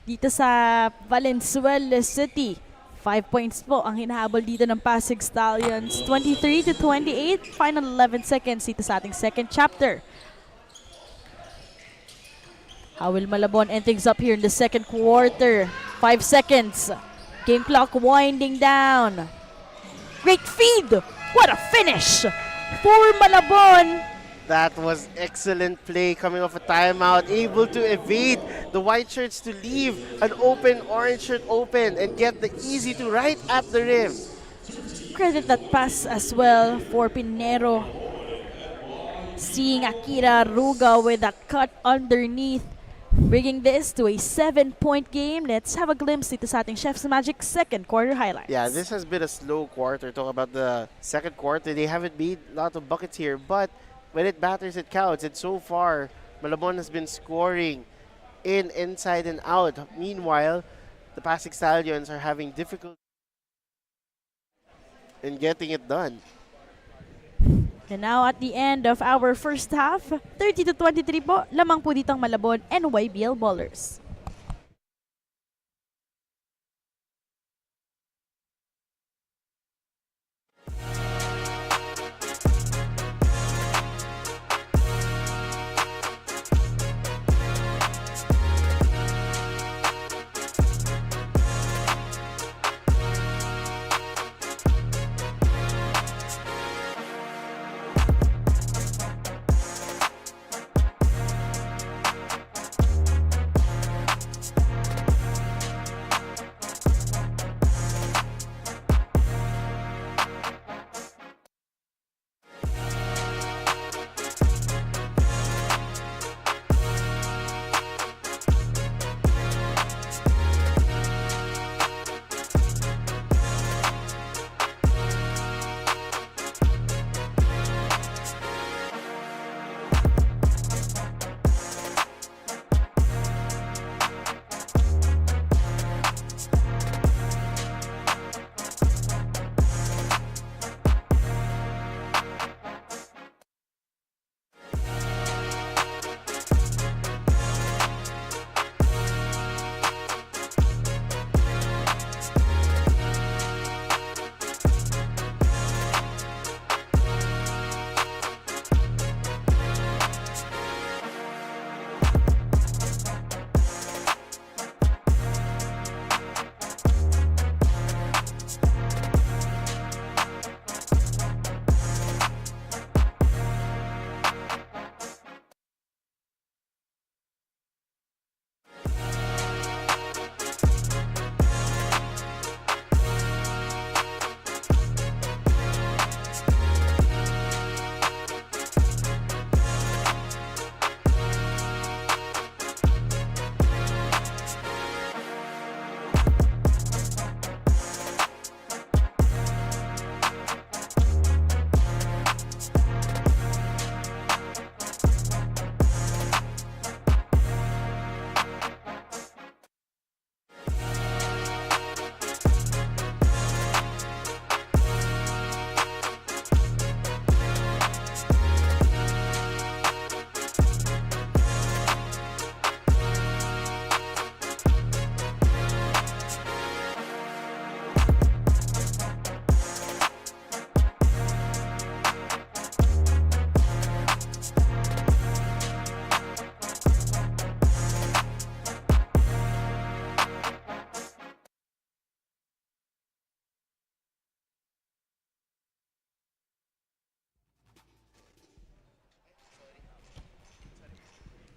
dito sa Valenzuela City. 5 points po ang hinahabol dito ng PASIG Stallions. 23-28, final 11 seconds dito sa ating second chapter. How will Malabon end things up here in the second quarter? 5 seconds. Game clock winding down. Great feed! What a finish for Malabon! That was excellent play coming off a timeout, able to evade the white shirts to leave an open orange shirt open and get the easy to right at the rim. Credit that pass as well for Pinero. Seeing Akira Ruga with a cut underneath, bringing this to a 7-point game. Let's have a glimpse dito sa ating Chef's Magic second quarter highlights. Yeah, this has been a slow quarter. Talk about the second quarter. They haven't made a lot of buckets here, but when it matters, it counts. And so far, Malabon has been scoring inside, and out. Meanwhile, the PASIG Stallions are having difficulty in getting it done. And now at the end of our first half, 30-23 po, lamang po ditong Malabon NYBL Ballers.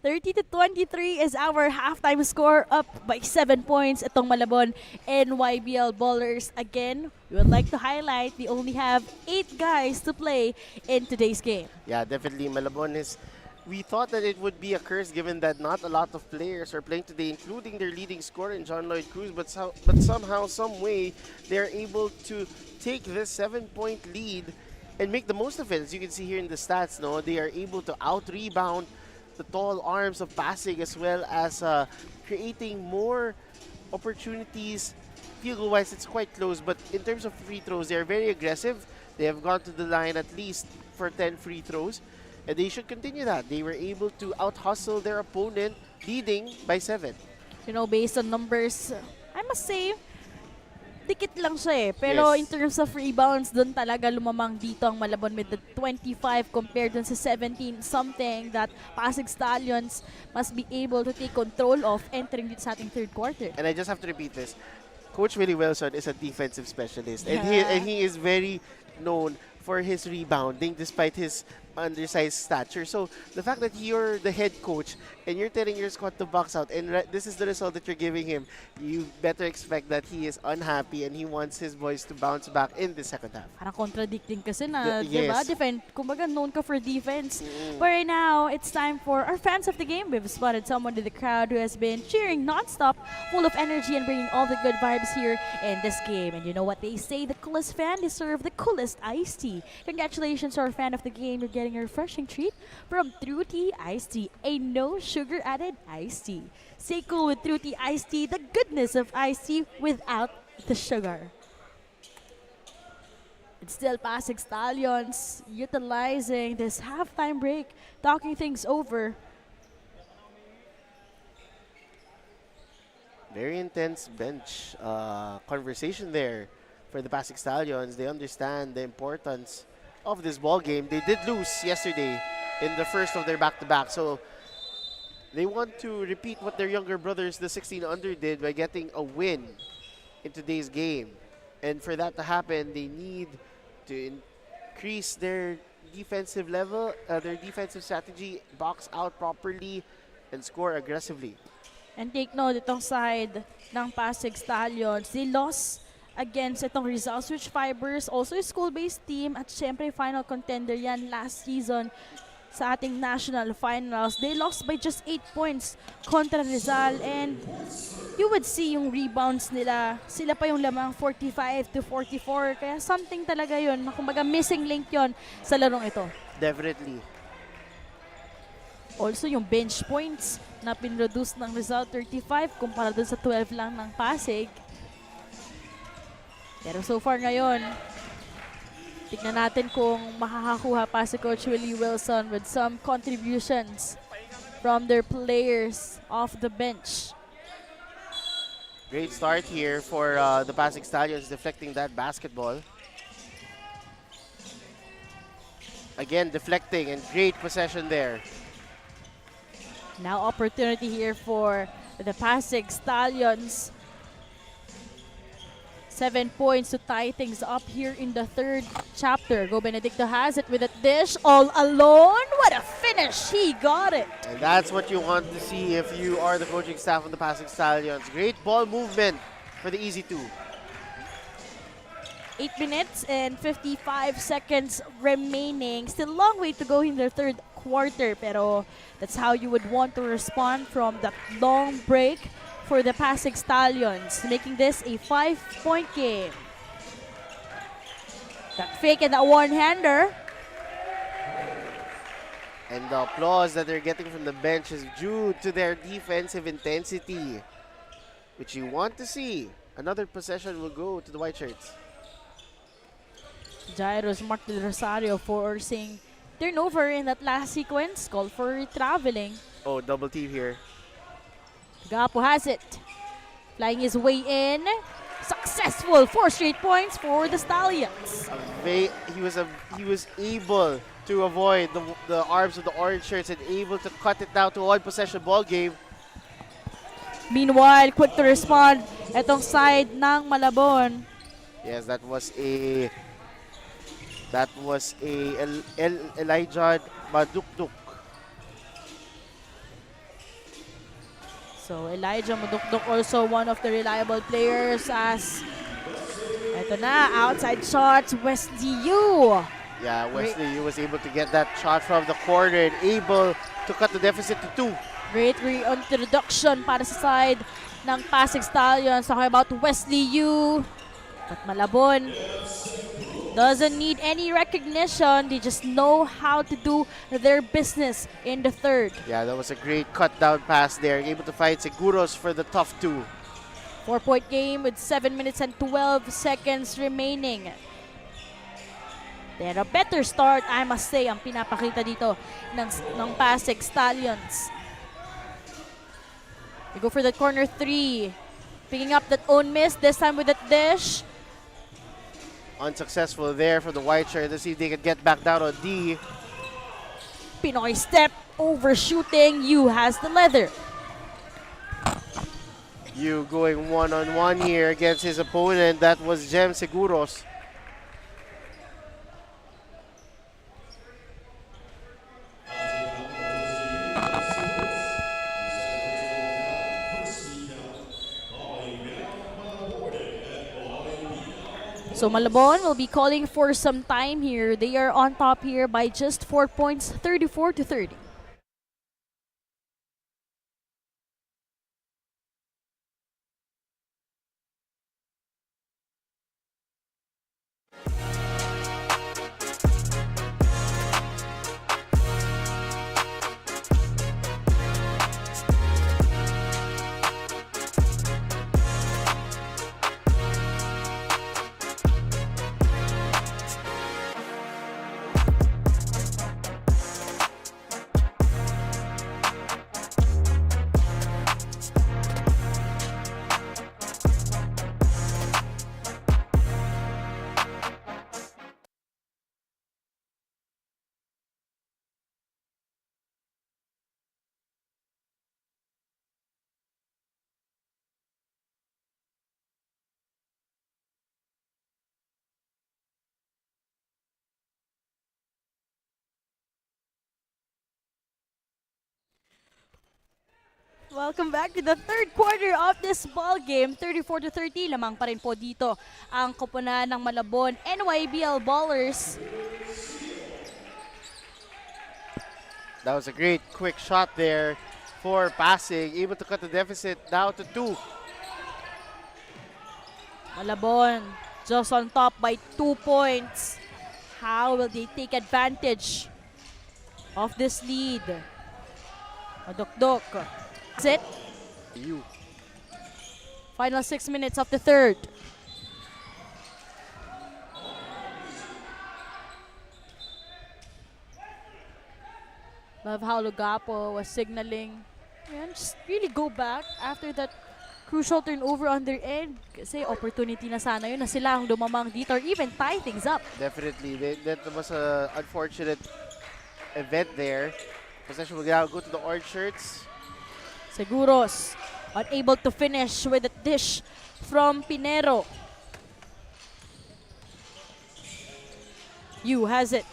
(30-23) is our halftime score, up by 7 points. Itong Malabon NYBL Ballers. Again, we would like to highlight we only have 8 guys to play in today's game. Yeah, definitely Malabon is... We thought that it would be a curse given that not a lot of players are playing today, including their leading scorer in John Lloyd Cruz, but somehow, some way, they're able to take this 7-point lead and make the most of it. As you can see here in the stats, no, they are able to out-rebound the tall arms of PASIG, as well as creating more opportunities. Field goal-wise, it's quite close, but in terms of free throws, they're very aggressive. They have gone to the line at least for 10 free throws. and they should continue that. They were able to out-hustle their opponent, leading by 7. You know, based on numbers, I must say, dikit lang siya eh. Pero Yes. in terms of rebounds, doon talaga lumamang dito ang Malabon with the 25 compared dun sa 17. Something that Pasig Stallions must be able to take control of entering dito sa ating third quarter. And I just have to repeat this. Coach Willie Wilson is a defensive specialist, and Yeah. he is very known for his rebounding despite his undersized stature. So the fact that you're the head coach and you're telling your squad to box out, and this is the result that you're giving him, you better expect that he is unhappy and he wants his boys to bounce back in the second half. Parang contradicting kasi na, Yes. diba? Kumbaga known ka for defense. But right now, it's time for our fans of the game. We've spotted someone in the crowd who has been cheering nonstop, full of energy and bringing all the good vibes here in this game. And you know what they say, the coolest fan deserves the coolest iced tea. Congratulations to our fan of the game. You're getting a refreshing treat from True Tea Iced Tea, a no sugar added iced tea. Stay cool with True Tea Iced Tea, the goodness of iced tea without the sugar. It's still Pasig Stallions utilizing this halftime break, talking things over. Very intense bench conversation there for the Pasig Stallions. They understand the importance of this ball game. They did lose yesterday in the first of their back-to-back, so they want to repeat what their younger brothers, the 16 under, did by getting a win in today's game. And for that to happen, they need to increase their defensive level, their defensive strategy, box out properly, and score aggressively. And take note, itong side ng Pasig Stallions, they lost against itong Rizal Switch Fibers, also a school-based team, at syempre final contender yan last season sa ating national finals. They lost by just 8 points kontra Rizal, and you would see yung rebounds nila. Sila pa yung lamang 45 to 44, kaya something talaga yun. Kumbaga missing link yon sa larong ito. Definitely. Also yung bench points na pinroduce ng Rizal 35 kumpara dun sa 12 lang ng Pasig. Pero so far ngayon, tignan natin kung makakakuha pa si Coach Willie Wilson with some contributions from their players off the bench. Great start here for the Pasig Stallions, deflecting that basketball. Again, deflecting, and great possession there. Now opportunity here for the Pasig Stallions. 7 points to tie things up here in the third chapter. Go Benedicto has it with a dish all alone. What a finish! He got it. And that's what you want to see if you are the coaching staff of the Pasig Stallions. Great ball movement for the easy two. 8 minutes and 55 seconds remaining. Still a long way to go in the third quarter, pero that's how you would want to respond from that long break for the Pasig Stallions, making this a 5-point game. That fake and that one-hander. And the applause that they're getting from the bench is due to their defensive intensity, which you want to see. Another possession will go to the white shirts. Jairos Mark Del Rosario forcing turnover in that last sequence, called for traveling. Oh, double team here. Gapo has it. Flying his way in. Successful 4 straight points for the Stallions. He was able to avoid the arms of the orange shirts and able to cut it down to a one possession ball game. Meanwhile, quick to respond etong side ng Malabon. Yes, that was a Elijah Madukduk. So Elijah Mudukduk also one of the reliable players as eto na, outside shots, Wesley Yu. Yeah, Wesley Yu was able to get that shot from the corner and able to cut the deficit to 2. Great reintroduction para sa side ng Pasig Stallions. Talking about Wesley Yu. But Malabon doesn't need any recognition. They just know how to do their business in the third. Yeah, that was a great cut down pass there. Able to find Seguros for the tough 2. 4-point game with 7 minutes and 12 seconds remaining. They're a better start, I must say, ang pinapakita dito ng PASIG Stallions. They go for the corner 3. Picking up that own miss, this time with that dish. Unsuccessful there for the white shirt. Let's see if they can get back down on D. Pinoy step, overshooting. Yu has the leather. Yu going one-on-one here against his opponent. That was Jem Seguros. So Malabon will be calling for some time here. They are on top here by just 4 points, 34-30. Welcome back to the third quarter of this ball game. 34-30, lamang pa rin po dito ang koponan ng Malabon NYBL Ballers. That was a great quick shot there for PASIG, able to cut the deficit down to 2. Malabon just on top by 2 points. How will they take advantage of this lead? Madukdok. That's it. Yu. Final 6 minutes of the third. Love how Lugapo was signaling. And just really go back after that crucial turnover on their end. Kasi opportunity na sana yun na sila ang dumamang dito or even tie things up. Definitely. That was an unfortunate event there. Possession will now go to the orange shirts. Seguros unable to finish with a dish from Pinero. Yu has it.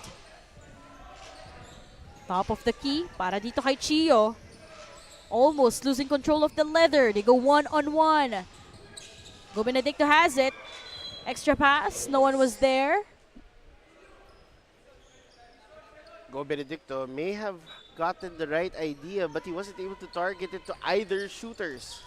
Top of the key para dito kay Chio. Almost losing control of the leather. They go one-on-one. Go Benedicto has it. Extra pass. No one was there. Go Benedicto may have gotten the right idea, but he wasn't able to target it to either shooters.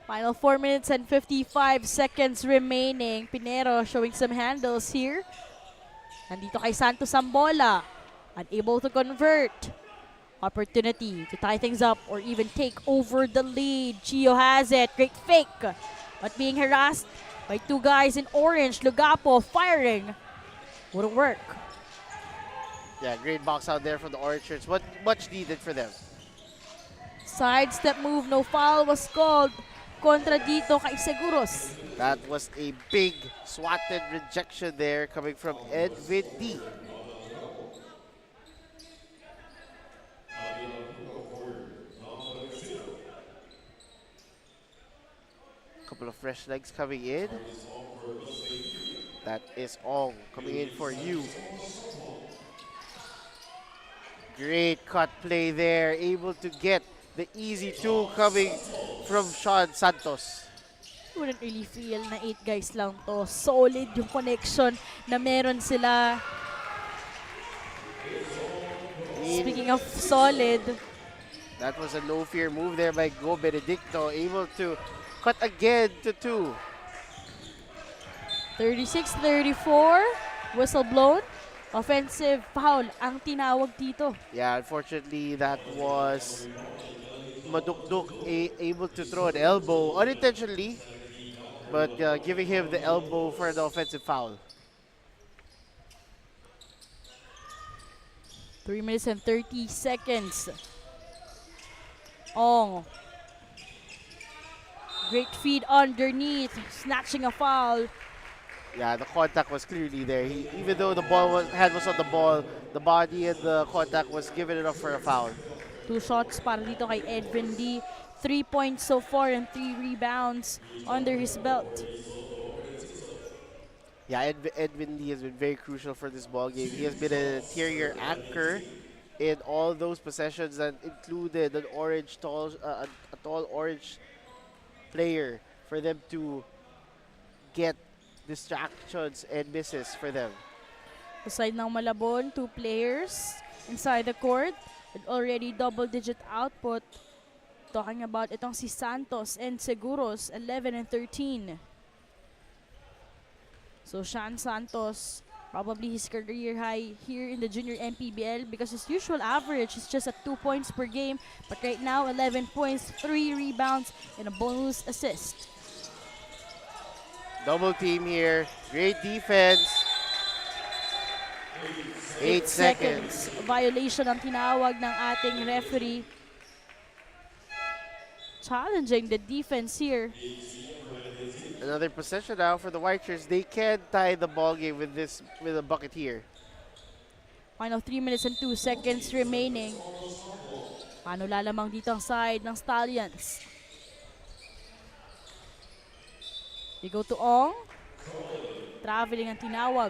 Final 4 minutes and 55 seconds remaining. Pinero showing some handles here. Nandito kay Santos ang bola. Unable to convert. Opportunity to tie things up or even take over the lead. Chio has it. Great fake. But being harassed by 2 guys in orange. Lugapo firing. Wouldn't work. Yeah, great box out there from the orange shirts. What much needed for them. Sidestep move. No foul was called. Kontra dito kay Seguros. That was a big swatted rejection there coming from Edwin D. Couple of fresh legs coming in. That is all coming in for you. Great cut play there, able to get the easy 2 coming from Sean Santos. Wouldn't really feel na 8 guys lang to. Solid yung connection na meron sila. Speaking of solid, that was a no fear move there by Go Benedicto, able to cut again to 2. 36-34, whistle blown. Offensive foul ang tinawag dito. Yeah, unfortunately that was Madukduk able to throw an elbow unintentionally. but giving him the elbow for the offensive foul. 3 minutes and 30 seconds. Ong. Great feed underneath, snatching a foul. Yeah, the contact was clearly there. Even though the hand was on the ball, the body and the contact was given enough for a foul. 2 shots para dito kay Edwin D. 3 points so far and 3 rebounds under his belt. Yeah, Edwin Lee has been very crucial for this ball game. He has been an interior anchor in all those possessions that included an a tall orange player for them to get distractions and misses for them. Sa side ng Malabon, 2 players inside the court with already double-digit output. Talking about itong si Santos and Seguros, 11 and 13. So Sean Santos, probably his career high here in the junior MPBL because his usual average is just at 2 points per game. But right now, 11 points, 3 rebounds, and a bonus assist. Double team here. Great defense. 8 seconds. Violation ang tinawag ng ating referee. Challenging the defense here. Another possession now for the White Shirts. They can tie the ball game with a bucket here. Final 3 minutes and 2 seconds remaining. Paano lalamang dito ang side ng Stallions? They go to Ong. Traveling ang tinawag.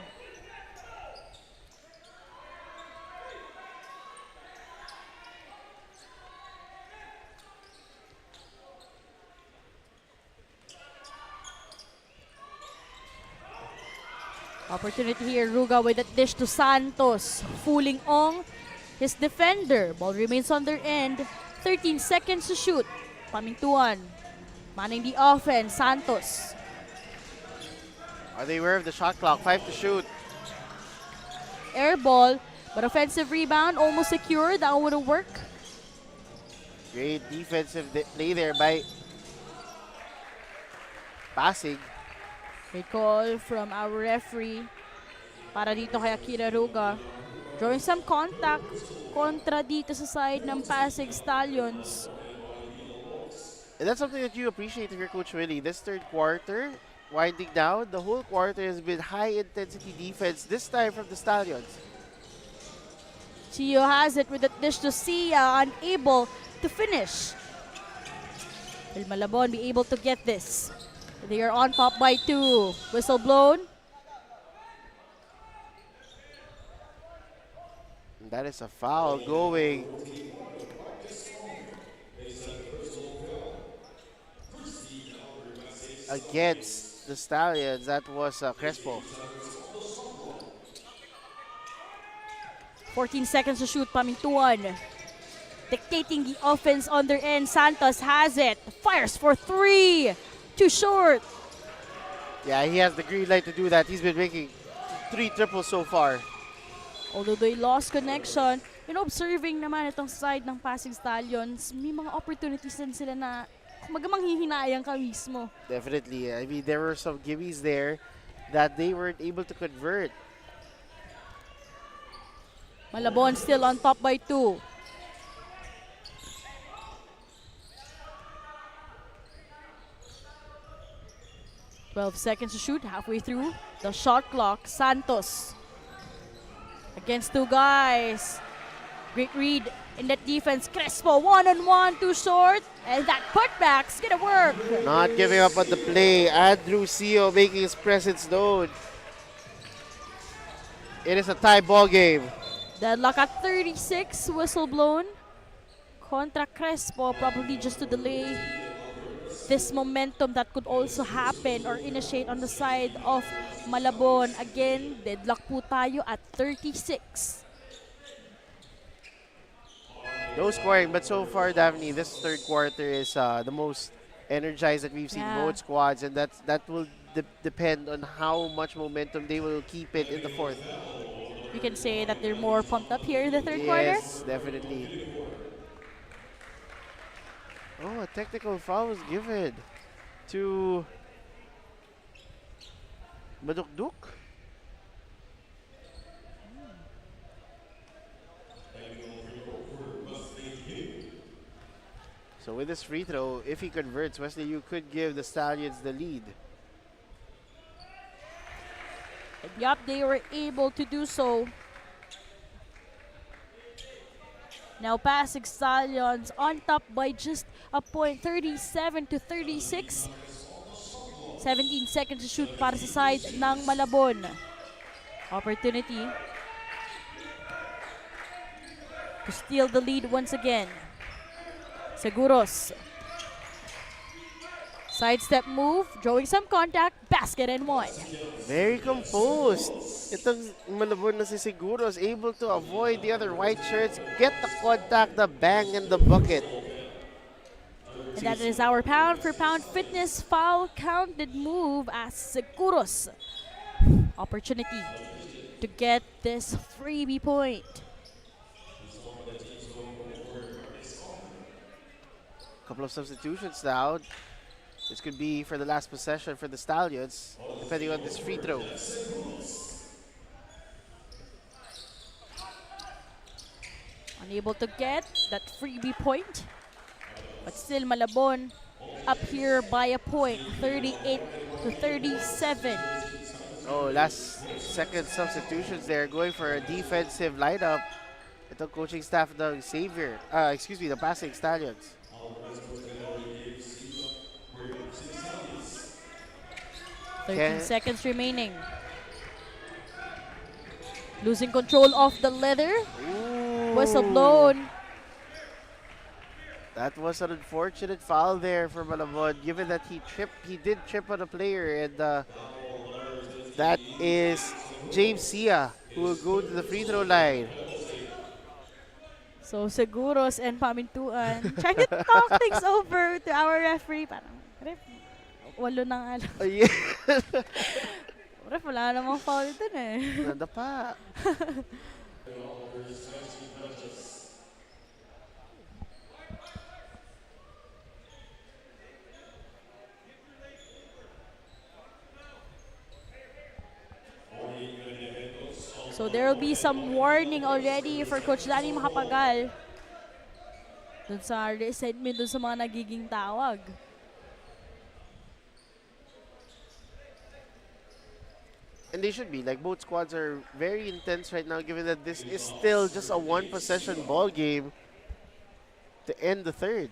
Opportunity here, Ruga with that dish to Santos. Fooling Ong, his defender. Ball remains on their end. 13 seconds to shoot. Pamintuan. Manning the offense, Santos. Are they aware of the shot clock? 5 to shoot. Air ball, but offensive rebound, almost secured. That wouldn't work. Great defensive play there by PASIG. Great call from our referee para dito kay Akira Ruga. Drawing some contact kontra dito sa side ng PASIG Stallions. And that's something that you appreciate here, Coach Willie. This third quarter, winding down, the whole quarter has been high-intensity defense, this time from the Stallions. Chio has it with that dish to Sia, unable to finish. Will Malabon be able to get this? They are on top by 2. Whistle blown. And that is a foul going against the Stallions. That was Crespo. 14 seconds to shoot, Pamintuan. Dictating the offense on their end. Santos has it. Fires for 3. Too short. Yeah, he has the green light to do that. He's been making 3 triples so far. Although they lost connection, observing naman itong side ng PASIG Stallions, may mga opportunities din sila na kumagamang hihinayang ka mismo. Definitely. I mean, there were some gimmies there that they weren't able to convert. Malabon still on top by 2. Twelve seconds to shoot, halfway through the shot clock. Santos against 2 guys. Great read in that defense. Crespo, one-on-one, too short. And that putback's gonna work. Not giving up on the play. Andrew Sio making his presence known. It is a tie ball game. Deadlock at 36, whistle blown. Contra Crespo, probably just to delay this momentum that could also happen or initiate on the side of Malabon. Again, deadlock po tayo at 36. No scoring, but so far, Daphne, this third quarter is the most energized that we've seen both squads, and that will depend on how much momentum they will keep it in the fourth. We can say that they're more pumped up here in the third quarter. Yes, definitely. Oh, a technical foul was given to Madukduk? So with this free throw, if he converts, Wesley, you could give the Stallions the lead. Yup, they were able to do so. Now PASIG Stallions on top by just a point, 37 to 36. 17 seconds to shoot para sa side ng Malabon. Opportunity to steal the lead once again. Seguros. Sidestep move, drawing some contact, basket and one. Very composed. Itong Malabon na si Seguros able to avoid the other white shirts, get the contact, the bang, and the bucket. And that is our pound for pound fitness foul counted move as Seguros. Opportunity to get this freebie point. Couple of substitutions now. This could be for the last possession for the Stallions, depending on this free throw. Unable to get that freebie point. But still Malabon up here by a point, 38 to 37. Oh, last second substitutions there, going for a defensive lineup. Itong coaching staff ng Xavier, the PASIG Stallions. Thirteen seconds remaining. Losing control of the leather. Whistle blown. That was an unfortunate foul there for Malabon, given that he did trip on a player, and that is James Sia, who will go to the free throw line. So Seguros and Pamintuan trying to talk things over to our referee. Parang, ref, walo nang alam. Oh, yeah. Ref, wala namang foul dun eh. Nanda pa. So there will be some warning already for Coach Danny Macapagal dun sa resentment dun sa mga nagiging tawag. And they should be. Like, both squads are very intense right now, given that this is still just a one-possession ball game to end the third.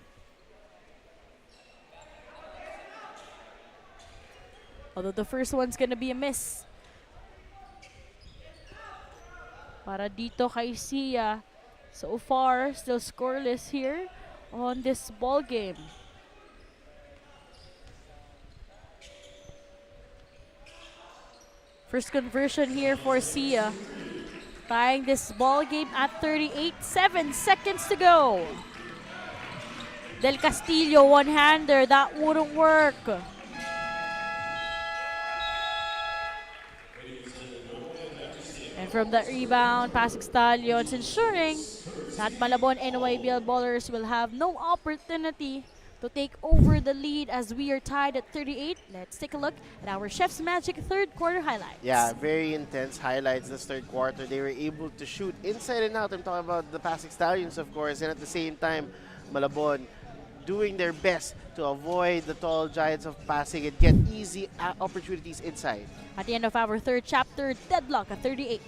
Although the first one's gonna be a miss. Para dito kay Sia. So far, still scoreless here on this ball game. First conversion here for Sia. Tying this ball game at 38, 7 seconds to go. Del Castillo, one-hander, that wouldn't work. And from that rebound, PASIG Stallions ensuring that Malabon NYBL ballers will have no opportunity to take over the lead as we are tied at 38. Let's take a look at our Chef's Magic third quarter highlights. Yeah, very intense highlights this third quarter. They were able to shoot inside and out. I'm talking about the PASIG Stallions, of course, and at the same time, Malabon doing their best to avoid the tall giants of PASIG and get easy opportunities inside. At the end of our third chapter, deadlock at 38.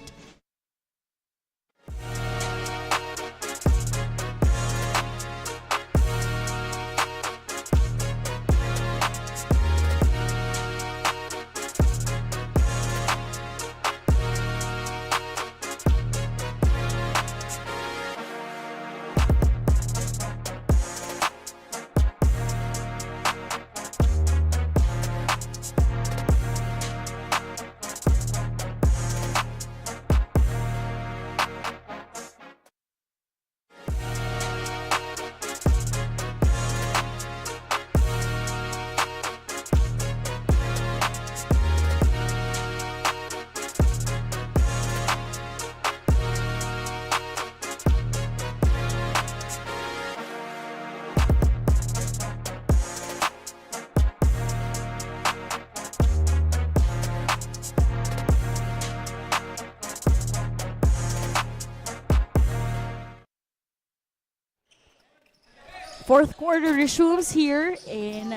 Fourth quarter resumes here in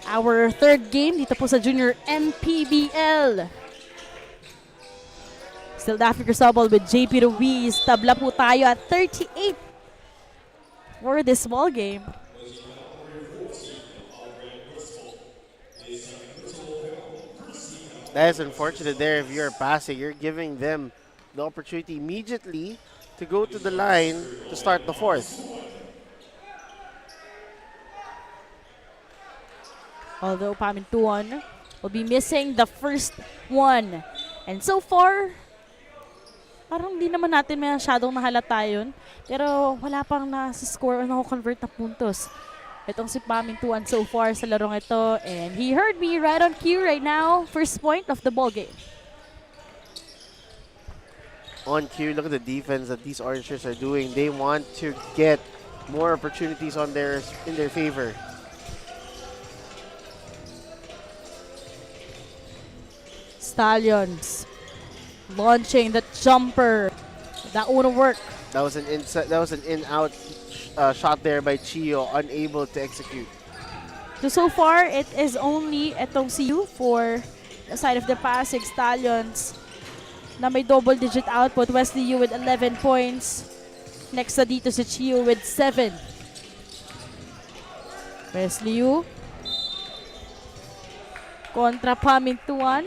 our third game dito po sa Junior MPBL. Still Daffy Cristobal with JP Ruiz. Tabla po tayo at 38 for this ball game. That is unfortunate there. If you're passing, you're giving them the opportunity immediately to go to the line to start the fourth. Although Pamintuan will be missing the first one. And so far, parang di naman natin masyadong nahalata yun. Pero wala pang nasa-score o nako-convert na puntos. Itong si Pamintuan so far sa larong ito. And he heard me right on cue right now. First point of the ball game. On cue, look at the defense that these orange shirts are doing. They want to get more opportunities in their favor. Stallions launching the jumper. That won't work. That was an in-out shot there by Chio, unable to execute. So far, it is only etong si Yu for the side of the PASIG Stallions na may double-digit output. Wesley Yu with 11 points. Next na dito si Chio with 7. Wesley Yu kontra Pamintuan.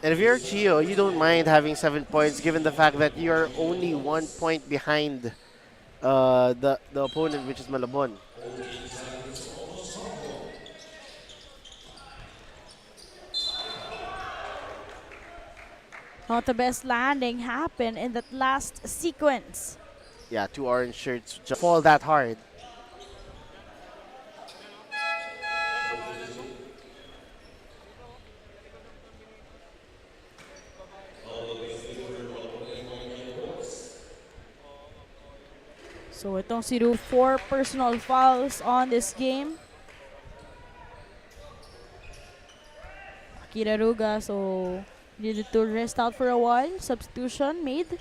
And if you're Chio, you don't mind having 7 points given the fact that you're only 1 point behind the opponent, which is Malabon. Not the best landing happened in that last sequence. Yeah, 2 orange shirts just fall that hard. So itong si Ru, 4 personal fouls on this game. Akira Ruga, so needed to rest out for a while. Substitution made.